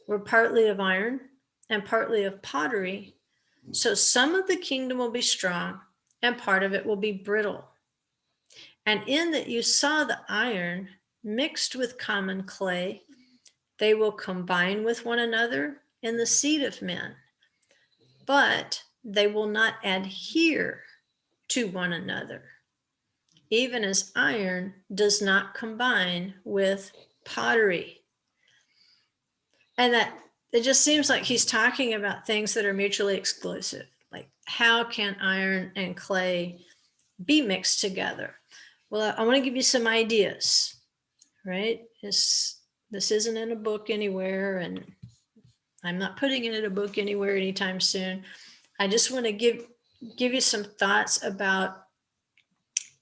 were partly of iron and partly of pottery, so some of the kingdom will be strong and part of it will be brittle. And in that you saw the iron mixed with common clay, they will combine with one another in the seed of men, but they will not adhere to one another, even as iron does not combine with pottery. And that it just seems like he's talking about things that are mutually exclusive. Like, how can iron and clay be mixed together? Well, I want to give you some ideas, right? This isn't in a book anywhere, and I'm not putting it in a book anywhere anytime soon. I just want to give give you some thoughts about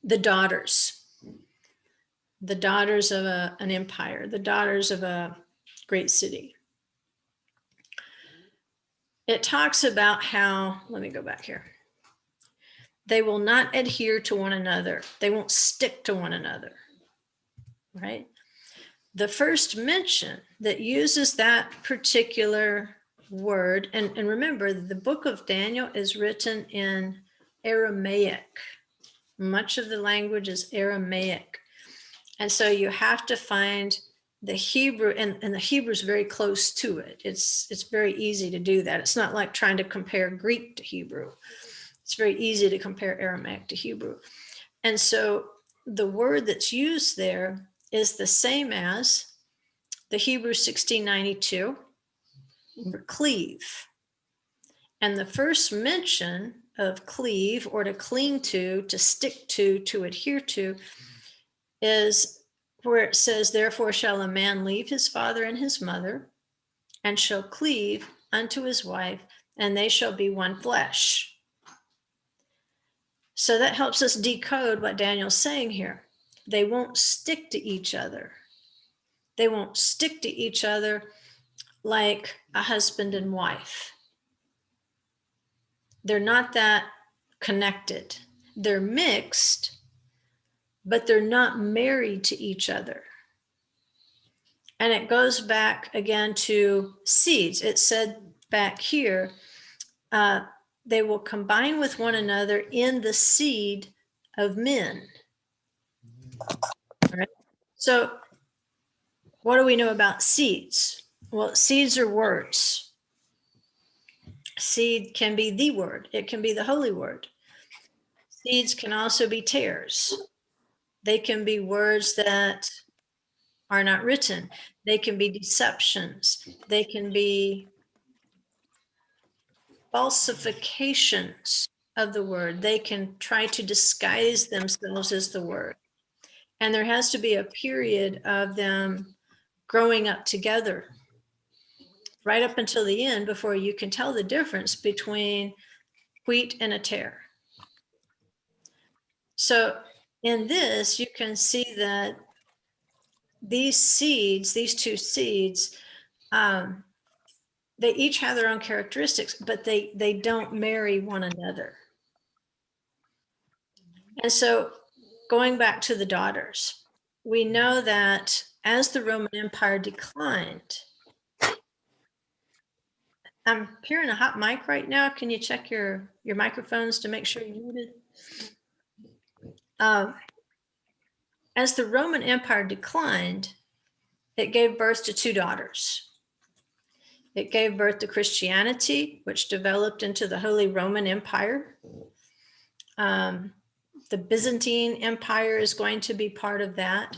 the daughters of an empire, the daughters of a great city. It talks about how, let me go back here. They will not adhere to one another. They won't stick to one another, right? The first mention that uses that particular word, and remember, the book of Daniel is written in Aramaic. Much of the language is Aramaic. And so you have to find the Hebrew, and the Hebrew is very close to it. It's very easy to do that. It's not like trying to compare Greek to Hebrew. It's very easy to compare Aramaic to Hebrew. And so the word that's used there is the same as the Hebrew 1692 for cleave. And the first mention of cleave, or to cling to stick to adhere to, is where it says, therefore shall a man leave his father and his mother, and shall cleave unto his wife, and they shall be one flesh. So that helps us decode what Daniel's saying here. They won't stick to each other. They won't stick to each other like a husband and wife. They're not that connected. They're mixed, but they're not married to each other. And it goes back again to seeds. It said back here, they will combine with one another in the seed of men. Right? So what do we know about seeds? Well, seeds are words. Seed can be the word. It can be the holy word. Seeds can also be tares. They can be words that are not written. They can be deceptions. They can be falsifications of the word. They can try to disguise themselves as the word. And there has to be a period of them growing up together right up until the end before you can tell the difference between wheat and a tare. So in this, you can see that these seeds, these two seeds, they each have their own characteristics, but they don't marry one another. And so going back to the daughters, we know that as the Roman Empire declined, I'm hearing a hot mic right now. Can you check your microphones to make sure you're muted? As the Roman Empire declined, it gave birth to two daughters. It gave birth to Christianity, which developed into the Holy Roman Empire. The Byzantine Empire is going to be part of that.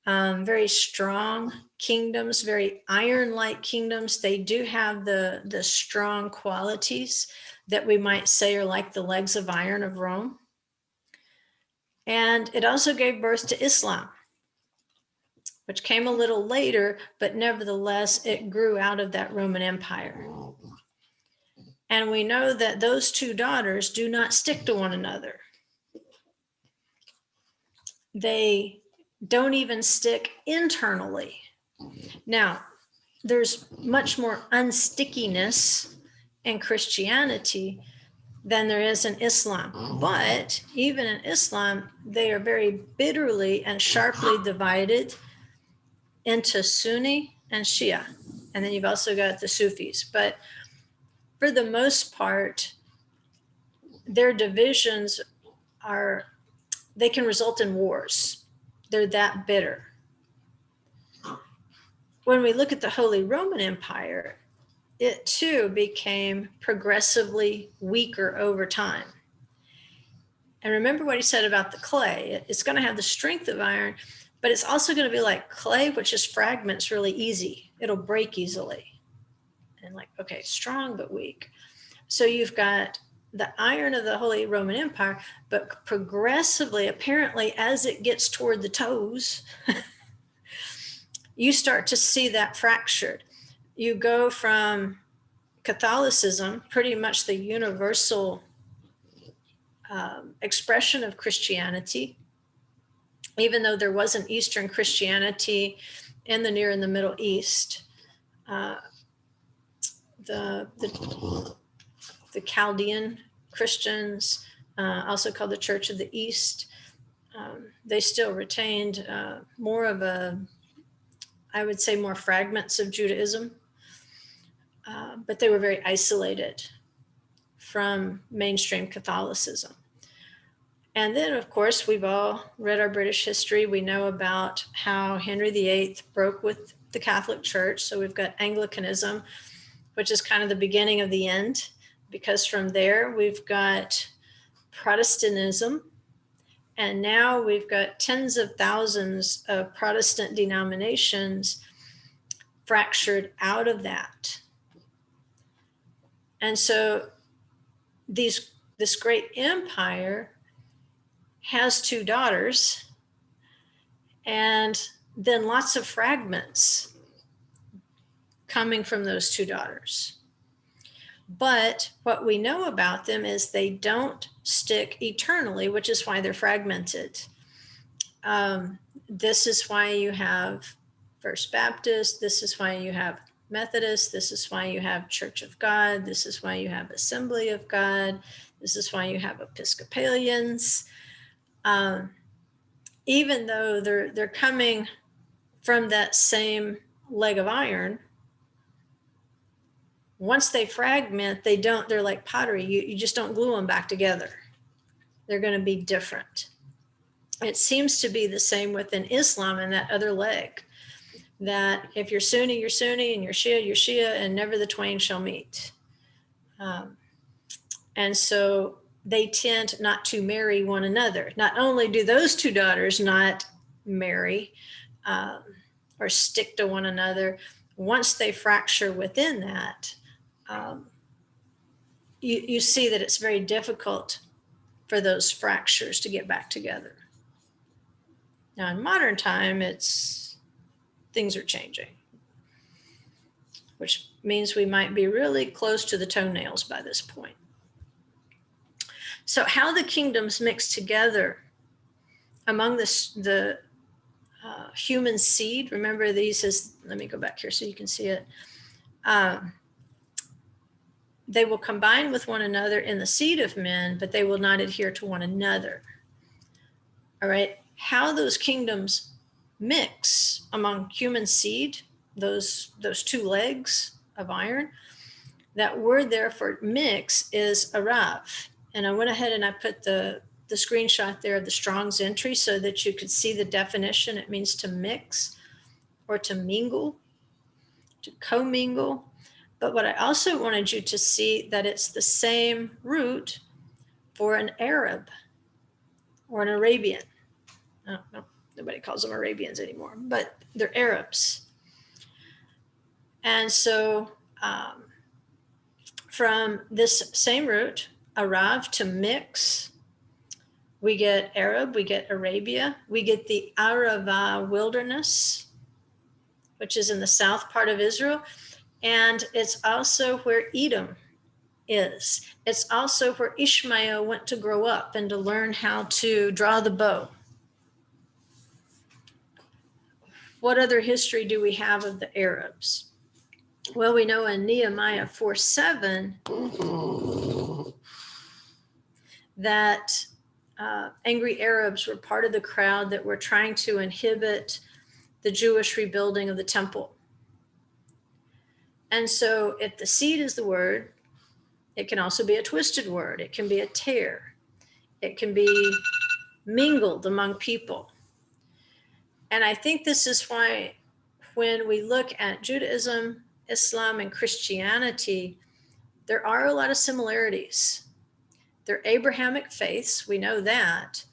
Very strong kingdoms, very iron-like kingdoms. They do have the strong qualities that we might say are like the legs of iron of Rome. And it also gave birth to Islam, which came a little later, but nevertheless, it grew out of that Roman Empire. And we know that those two daughters do not stick to one another. They don't even stick internally. Now, there's much more unstickiness in Christianity than there is in Islam. But even in Islam, they are very bitterly and sharply divided into Sunni and Shia. And then you've also got the Sufis. But for the most part, their divisions they can result in wars. They're that bitter. When we look at the Holy Roman Empire, it too became progressively weaker over time. And remember what he said about the clay. It's going to have the strength of iron, but it's also going to be like clay, which is fragments really easy. It'll break easily. And like, okay, strong but weak. So you've got the iron of the Holy Roman Empire, but progressively, apparently, as it gets toward the toes, you start to see that fractured. You go from Catholicism, pretty much the universal expression of Christianity, even though there wasn't Eastern Christianity in the Near and the Middle East. The Chaldean Christians, also called the Church of the East, they still retained more of I would say more fragments of Judaism, but they were very isolated from mainstream Catholicism. And then, of course, we've all read our British history. We know about how Henry VIII broke with the Catholic Church. So we've got Anglicanism, which is kind of the beginning of the end, because from there we've got Protestantism. And now we've got tens of thousands of Protestant denominations fractured out of that. And so this great empire has two daughters, and then lots of fragments coming from those two daughters. But what we know about them is they don't stick eternally, which is why they're fragmented. This is why you have First Baptist. This is why you have Methodist. This is why you have Church of God. This is why you have Assembly of God. This is why you have Episcopalians. Even though they're coming from that same leg of iron, once they fragment, they're like pottery. You just don't glue them back together. They're going to be different. It seems to be the same within Islam and that other leg, that if you're Sunni, you're Sunni, and you're Shia, and never the twain shall meet. And so they tend not to marry one another. Not only do those two daughters not marry or stick to one another, once they fracture within that, you see that it's very difficult for those fractures to get back together. Now, in modern time, things are changing, which means we might be really close to the toenails by this point. So how the kingdoms mix together among the human seed, remember these let me go back here so you can see it. They will combine with one another in the seed of men, but they will not adhere to one another. All right. How those kingdoms mix among human seed, those two legs of iron, that word there for mix is arav. And I went ahead and I put the screenshot there of the Strong's entry so that you could see the definition. It means to mix or to mingle, to commingle. But what I also wanted you to see that it's the same root for an Arab or an Arabian. No, nobody calls them Arabians anymore, but they're Arabs. And so from this same root, Arav, to mix, we get Arab, we get Arabia, we get the Arava wilderness, which is in the south part of Israel. And it's also where Edom is. It's also where Ishmael went to grow up and to learn how to draw the bow. What other history do we have of the Arabs? Well, we know in Nehemiah 4:7 that angry Arabs were part of the crowd that were trying to inhibit the Jewish rebuilding of the temple. And so if the seed is the word, it can also be a twisted word. It can be a tear. It can be mingled among people. And I think this is why when we look at Judaism, Islam, and Christianity, there are a lot of similarities. They're Abrahamic faiths, we know that.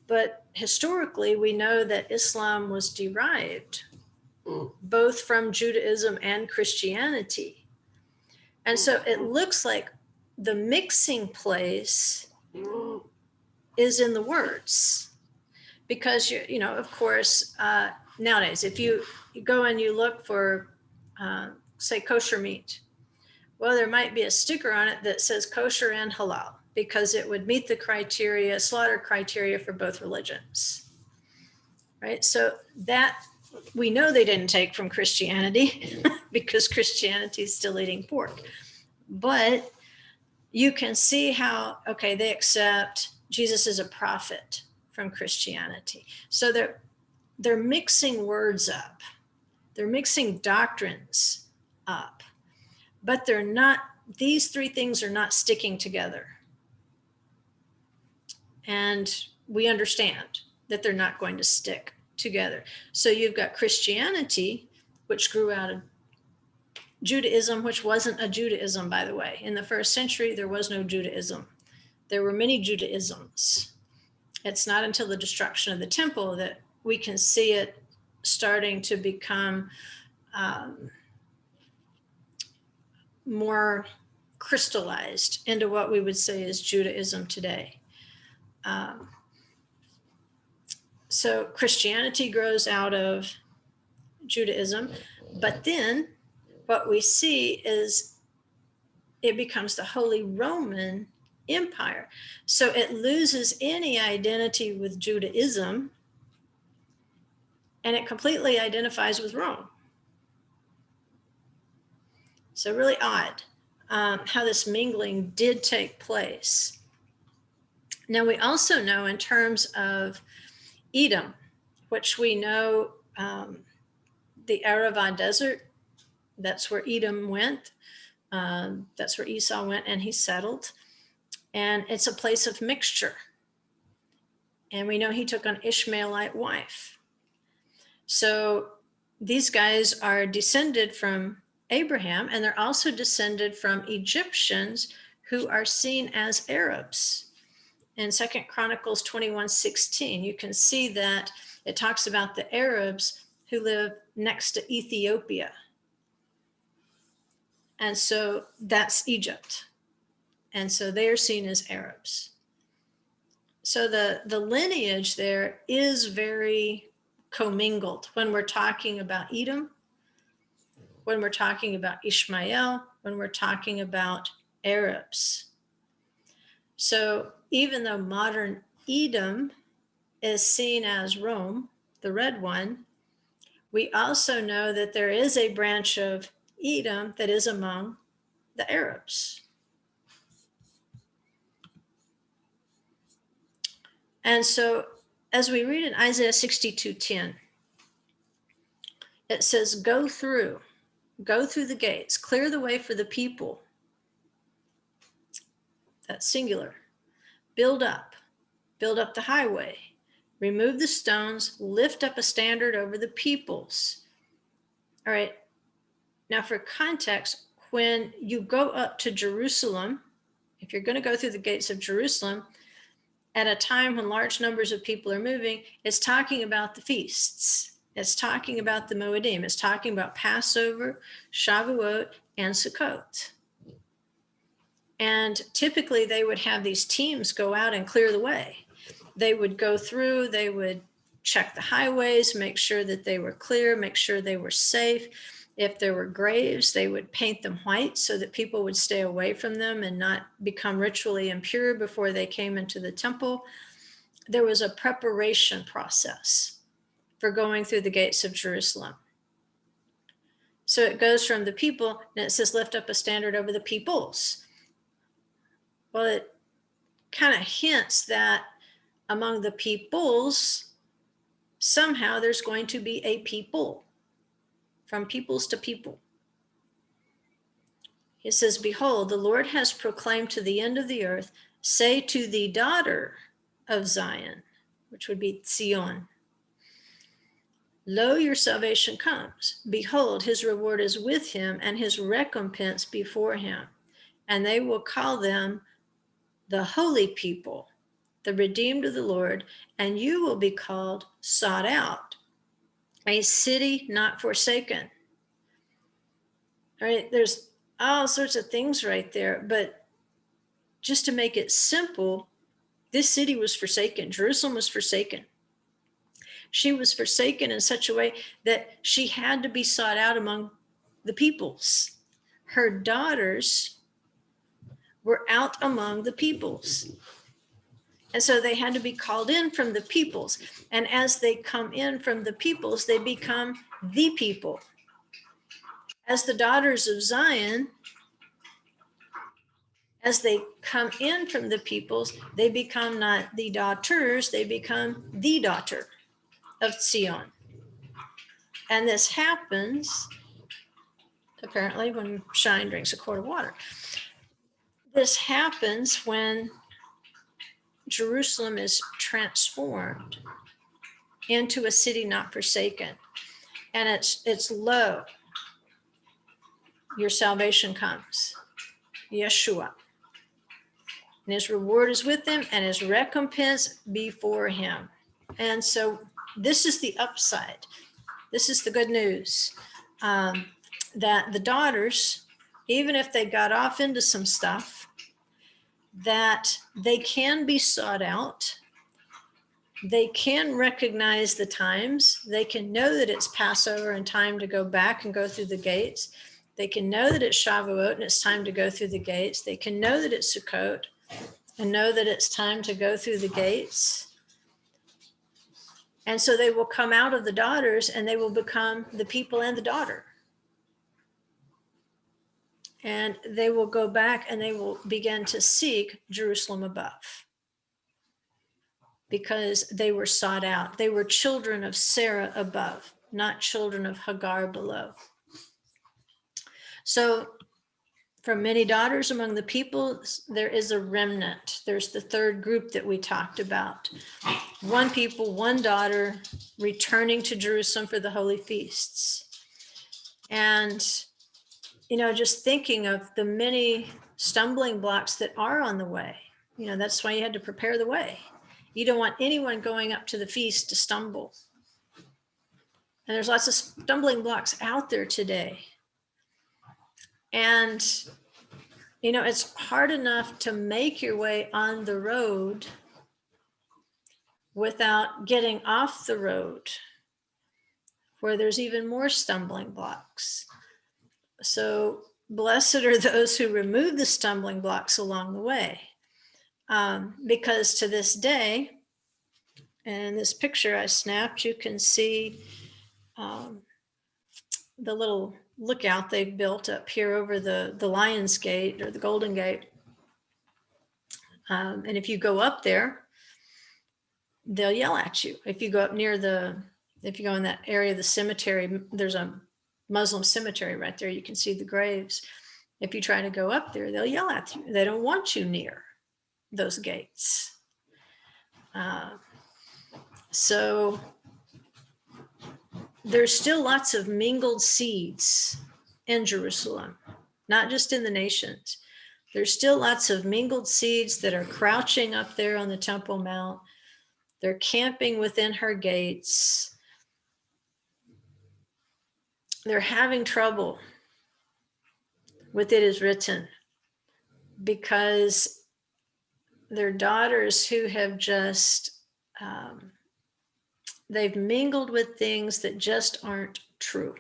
But historically, we know that Islam was derived both from Judaism and Christianity. And so it looks like the mixing place is in the words. Because, you know, of course, nowadays, if you go and you look for, say, kosher meat, Well, there might be a sticker on it that says kosher and halal because it would meet the criteria, slaughter criteria for both religions, right? So that we know they didn't take from Christianity because Christianity is still eating pork. But you can see how, okay, they accept Jesus as a prophet from Christianity. So they're mixing words up. They're mixing doctrines up. But they're not, these three things are not sticking together. And we understand that they're not going to stick together. So you've got Christianity, which grew out of Judaism, which wasn't a Judaism, by the way. In the first century, there was no Judaism. There were many Judaisms. It's not until the destruction of the temple that we can see it starting to become more crystallized into what we would say is Judaism today. So Christianity grows out of Judaism, but then what we see is it becomes the Holy Roman Empire. So it loses any identity with Judaism and it completely identifies with Rome. So really odd how this mingling did take place. Now we also know in terms of Edom, which we know the Arava Desert, that's where Edom went. That's where Esau went and he settled. And it's a place of mixture. And we know he took an Ishmaelite wife. So these guys are descended from Abraham, and they're also descended from Egyptians who are seen as Arabs. In 2 Chronicles 21:16, you can see that it talks about the Arabs who live next to Ethiopia. And so that's Egypt. And so they are seen as Arabs. So the lineage there is very commingled when we're talking about Edom, when we're talking about Ishmael, when we're talking about Arabs. So even though modern Edom is seen as Rome, the red one, we also know that there is a branch of Edom that is among the Arabs. And so as we read in Isaiah 62:10, it says, go through the gates, clear the way for the people. That's singular. Build up the highway, remove the stones, lift up a standard over the peoples. All right. Now for context, when you go up to Jerusalem, if you're going to go through the gates of Jerusalem, at a time when large numbers of people are moving, it's talking about the feasts. It's talking about the Moedim. It's talking about Passover, Shavuot, and Sukkot. And typically they would have these teams go out and clear the way. They would go through, they would check the highways, make sure that they were clear, make sure they were safe. If there were graves, they would paint them white so that people would stay away from them and not become ritually impure before they came into the temple. There was a preparation process for going through the gates of Jerusalem. So it goes from the people, and it says, lift up a standard over the peoples. Well, it kind of hints that among the peoples, somehow there's going to be a people, from peoples to people. It says, behold, the Lord has proclaimed to the end of the earth, say to the daughter of Zion, which would be Zion, lo, your salvation comes. Behold, his reward is with him and his recompense before him. And they will call them the holy people, the redeemed of the Lord, and you will be called sought out, a city not forsaken. All right, there's all sorts of things right there, but just to make it simple, this city was forsaken. Jerusalem was forsaken. She was forsaken in such a way that she had to be sought out among the peoples. her daughters were out among the peoples. And so they had to be called in from the peoples. And as they come in from the peoples, they become the people. As the daughters of Zion, as they come in from the peoples, they become not the daughters, they become the daughter of Zion. And this happens, apparently, when Shine drinks a quart of water. This happens when Jerusalem is transformed into a city not forsaken. And it's lo, your salvation comes, Yeshua. And his reward is with him and his recompense before him. And so this is the upside. This is the good news, that the daughters, even if they got off into some stuff, that they can be sought out. They can recognize the times. They can know that it's Passover and time to go back and go through the gates. They can know that it's Shavuot and it's time to go through the gates. They can know that it's Sukkot and know that it's time to go through the gates. And so they will come out of the daughters and they will become the people and the daughter. And they will go back and they will begin to seek Jerusalem above, because they were sought out. They were children of Sarah above, not children of Hagar below. So from many daughters among the people, there is a remnant. There's the third group that we talked about. One people, one daughter, returning to Jerusalem for the holy feasts. And, just thinking of the many stumbling blocks that are on the way. That's why you had to prepare the way. You don't want anyone going up to the feast to stumble. And there's lots of stumbling blocks out there today. And, it's hard enough to make your way on the road without getting off the road, where there's even more stumbling blocks. So blessed are those who remove the stumbling blocks along the way. Because to this day, and this picture I snapped, you can see the little lookout they've built up here over the Lion's Gate or the Golden Gate. And if you go up there, they'll yell at you. If you go up if you go in that area of the cemetery, there's a Muslim cemetery right there. You can see the graves. If you try to go up there, they'll yell at you. They don't want you near those gates. So there's still lots of mingled seeds in Jerusalem, not just in the nations. There's still lots of mingled seeds that are crouching up there on the Temple Mount. They're camping within her gates. They're having trouble with it is written, because they're daughters who have just, they've mingled with things that just aren't true.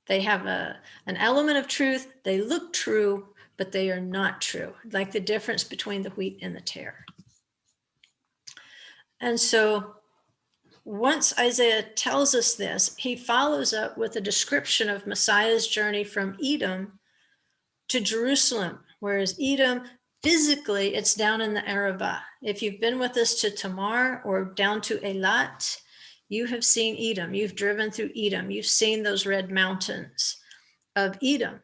They have an element of truth. They look true, but they are not true, like the difference between the wheat and the tare. And so once Isaiah tells us this, he follows up with a description of Messiah's journey from Edom to Jerusalem, whereas Edom, physically, it's down in the Arabah. If you've been with us to Tamar or down to Eilat, you have seen Edom. You've driven through Edom. You've seen those red mountains of Edom.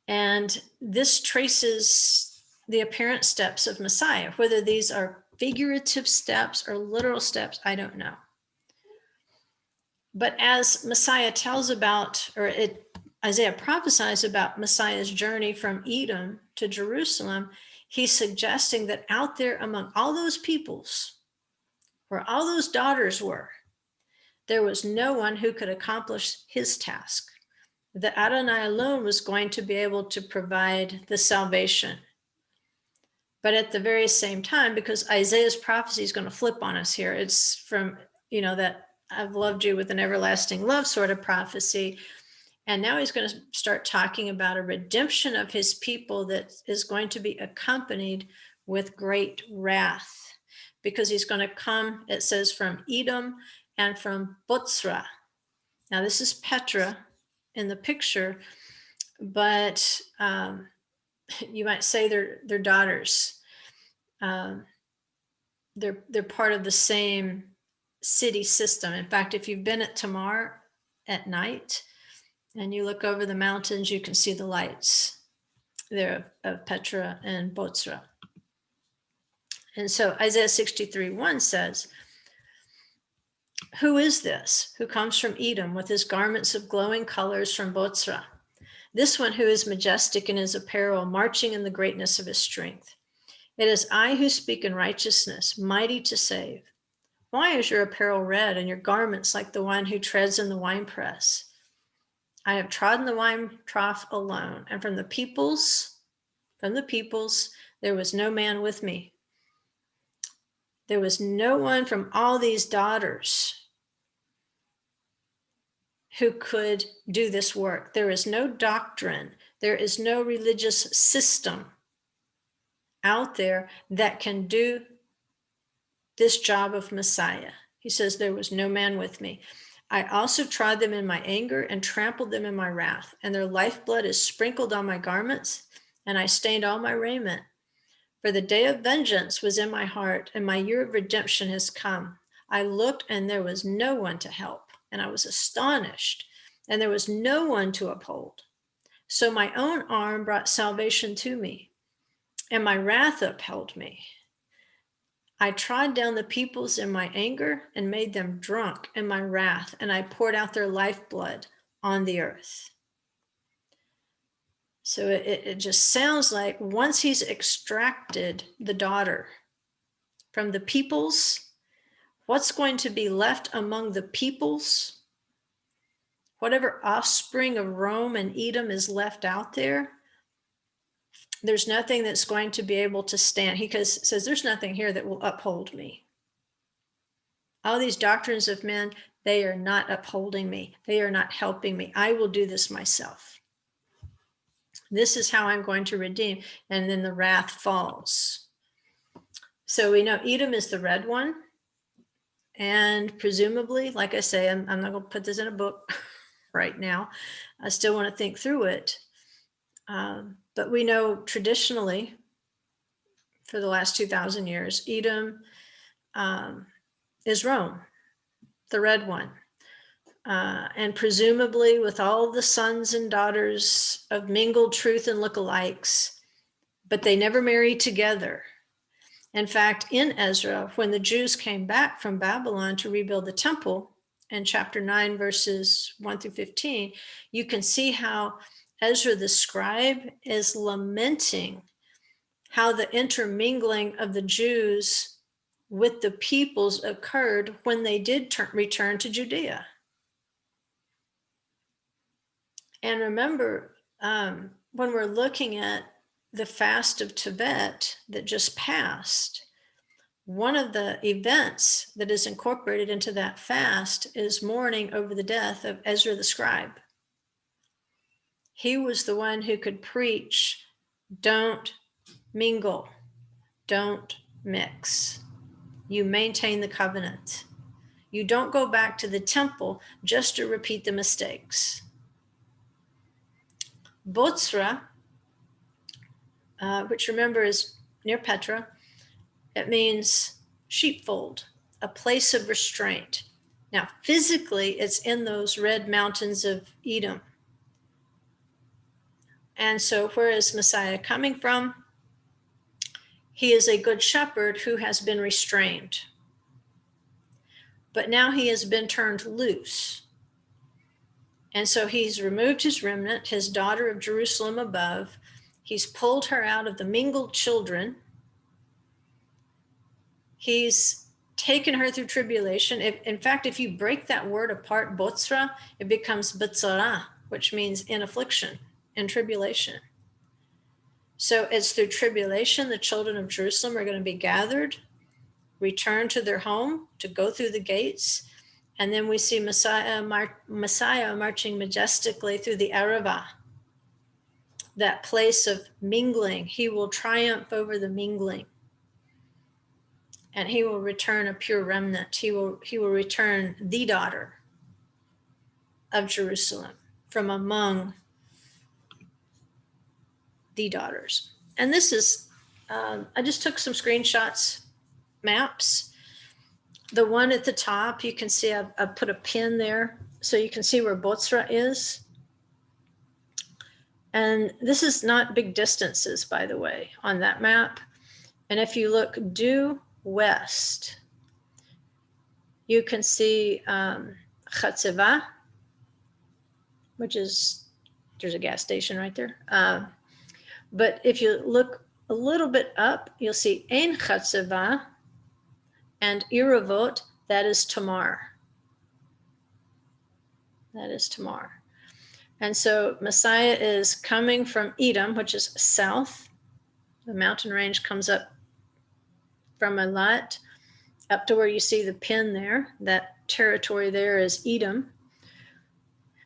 And this traces the apparent steps of Messiah. Whether these are figurative steps or literal steps, I don't know. But as Messiah tells about, Isaiah prophesies about Messiah's journey from Edom to Jerusalem, he's suggesting that out there among all those peoples, where all those daughters were, there was no one who could accomplish his task. That Adonai alone was going to be able to provide the salvation. But at the very same time, because Isaiah's prophecy is going to flip on us here, it's from, that I've loved you with an everlasting love sort of prophecy. And now he's going to start talking about a redemption of his people that is going to be accompanied with great wrath, because he's going to come, it says, from Edom and from Botzra. Now, this is Petra in the picture, but you might say they're daughters. They're part of the same city system. In fact, if you've been at Tamar at night and you look over the mountains, you can see the lights there of Petra and Botzra. And so Isaiah 63:1 says, "Who is this who comes from Edom with his garments of glowing colors from Botzra? This one who is majestic in his apparel, marching in the greatness of his strength. It is I who speak in righteousness, mighty to save. Why is your apparel red and your garments like the one who treads in the winepress? I have trodden the wine trough alone, and from the peoples, there was no man with me. There was no one from all these daughters who could do this work. There is no doctrine. There is no religious system out there that can do this job of Messiah." He says, "There was no man with me. I also trod them in my anger and trampled them in my wrath, and their lifeblood is sprinkled on my garments, and I stained all my raiment. For the day of vengeance was in my heart, and my year of redemption has come. I looked, and there was no one to help, and I was astonished, and there was no one to uphold. So my own arm brought salvation to me, and my wrath upheld me. I trod down the peoples in my anger and made them drunk in my wrath, and I poured out their lifeblood on the earth." So it just sounds like once he's extracted the daughter from the peoples, what's going to be left among the peoples? Whatever offspring of Rome and Edom is left out there, there's nothing that's going to be able to stand. He says, "There's nothing here that will uphold me. All these doctrines of men, they are not upholding me. They are not helping me. I will do this myself. This is how I'm going to redeem." And then the wrath falls. So we know Edom is the red one. And presumably, like I say, I'm not going to put this in a book right now. I still want to think through it. But we know traditionally, for the last 2,000 years, Edom is Rome, the red one. And presumably with all the sons and daughters of mingled truth and lookalikes, but they never married together. In fact, in Ezra, when the Jews came back from Babylon to rebuild the temple, in chapter 9, verses 1 through 15, you can see how Ezra the scribe is lamenting how the intermingling of the Jews with the peoples occurred when they did return to Judea. And remember, when we're looking at the fast of Tibet that just passed, one of the events that is incorporated into that fast is mourning over the death of Ezra the scribe. He was the one who could preach, don't mingle, don't mix. You maintain the covenant. You don't go back to the temple just to repeat the mistakes. Botzra, which remember is near Petra, it means sheepfold, a place of restraint. Now, physically, it's in those red mountains of Edom. And so where is Messiah coming from? He is a good shepherd who has been restrained. But now he has been turned loose. And so he's removed his remnant, his daughter of Jerusalem above. He's pulled her out of the mingled children. He's taken her through tribulation. In fact, if you break that word apart, Botzra, it becomes Betzara, which means in affliction, in tribulation. So it's through tribulation the children of Jerusalem are going to be gathered, return to their home, to go through the gates. And then we see Messiah marching majestically through the Arava, that place of mingling. He will triumph over the mingling. And he will return a pure remnant. He will return the daughter of Jerusalem from among the daughters. And this is, I just took some screenshots, maps. The one at the top, you can see I've put a pin there so you can see where Botzra is. And this is not big distances, by the way, on that map. And if you look due west, you can see Chatzeva, which is, there's a gas station right there. But if you look a little bit up, you'll see Ein Chatzeva and Iravot, that is Tamar. That is Tamar. And so Messiah is coming from Edom, which is south. The mountain range comes up from Elat up to where you see the pin there. That territory there is Edom.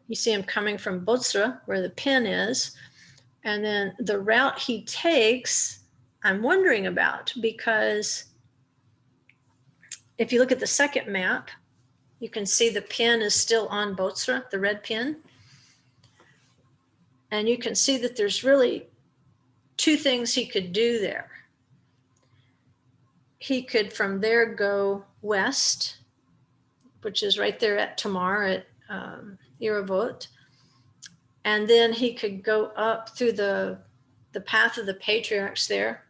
You see him coming from Botzra, where the pin is. And then the route he takes, I'm wondering about, because if you look at the second map, you can see the pin is still on Botzra, the red pin. And you can see that there's really two things he could do there. He could from there go west, which is right there at Tamar, at Iravot. And then he could go up through the path of the patriarchs there,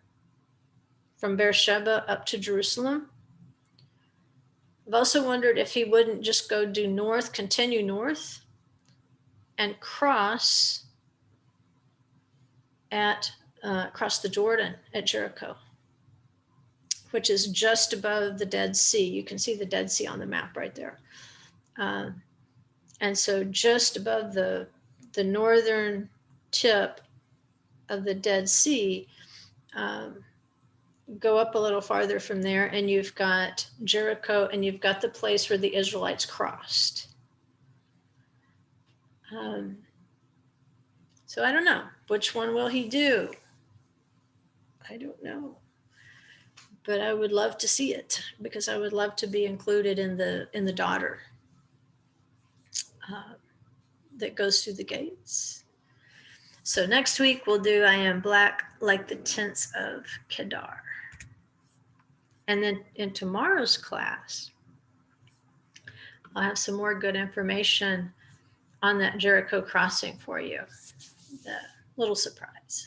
from Beersheba up to Jerusalem. I've also wondered if he wouldn't just go due north, continue north, and cross across the Jordan at Jericho, which is just above the Dead Sea. You can see the Dead Sea on the map right there. And so just above the northern tip of the Dead Sea, go up a little farther from there, and you've got Jericho, and you've got the place where the Israelites crossed. So I don't know. Which one will he do? I don't know. But I would love to see it, because I would love to be included in the daughter that goes through the gates. So next week we'll do I am black like the tents of Kedar. And then in tomorrow's class, I'll have some more good information on that Jericho crossing for you. The little surprise.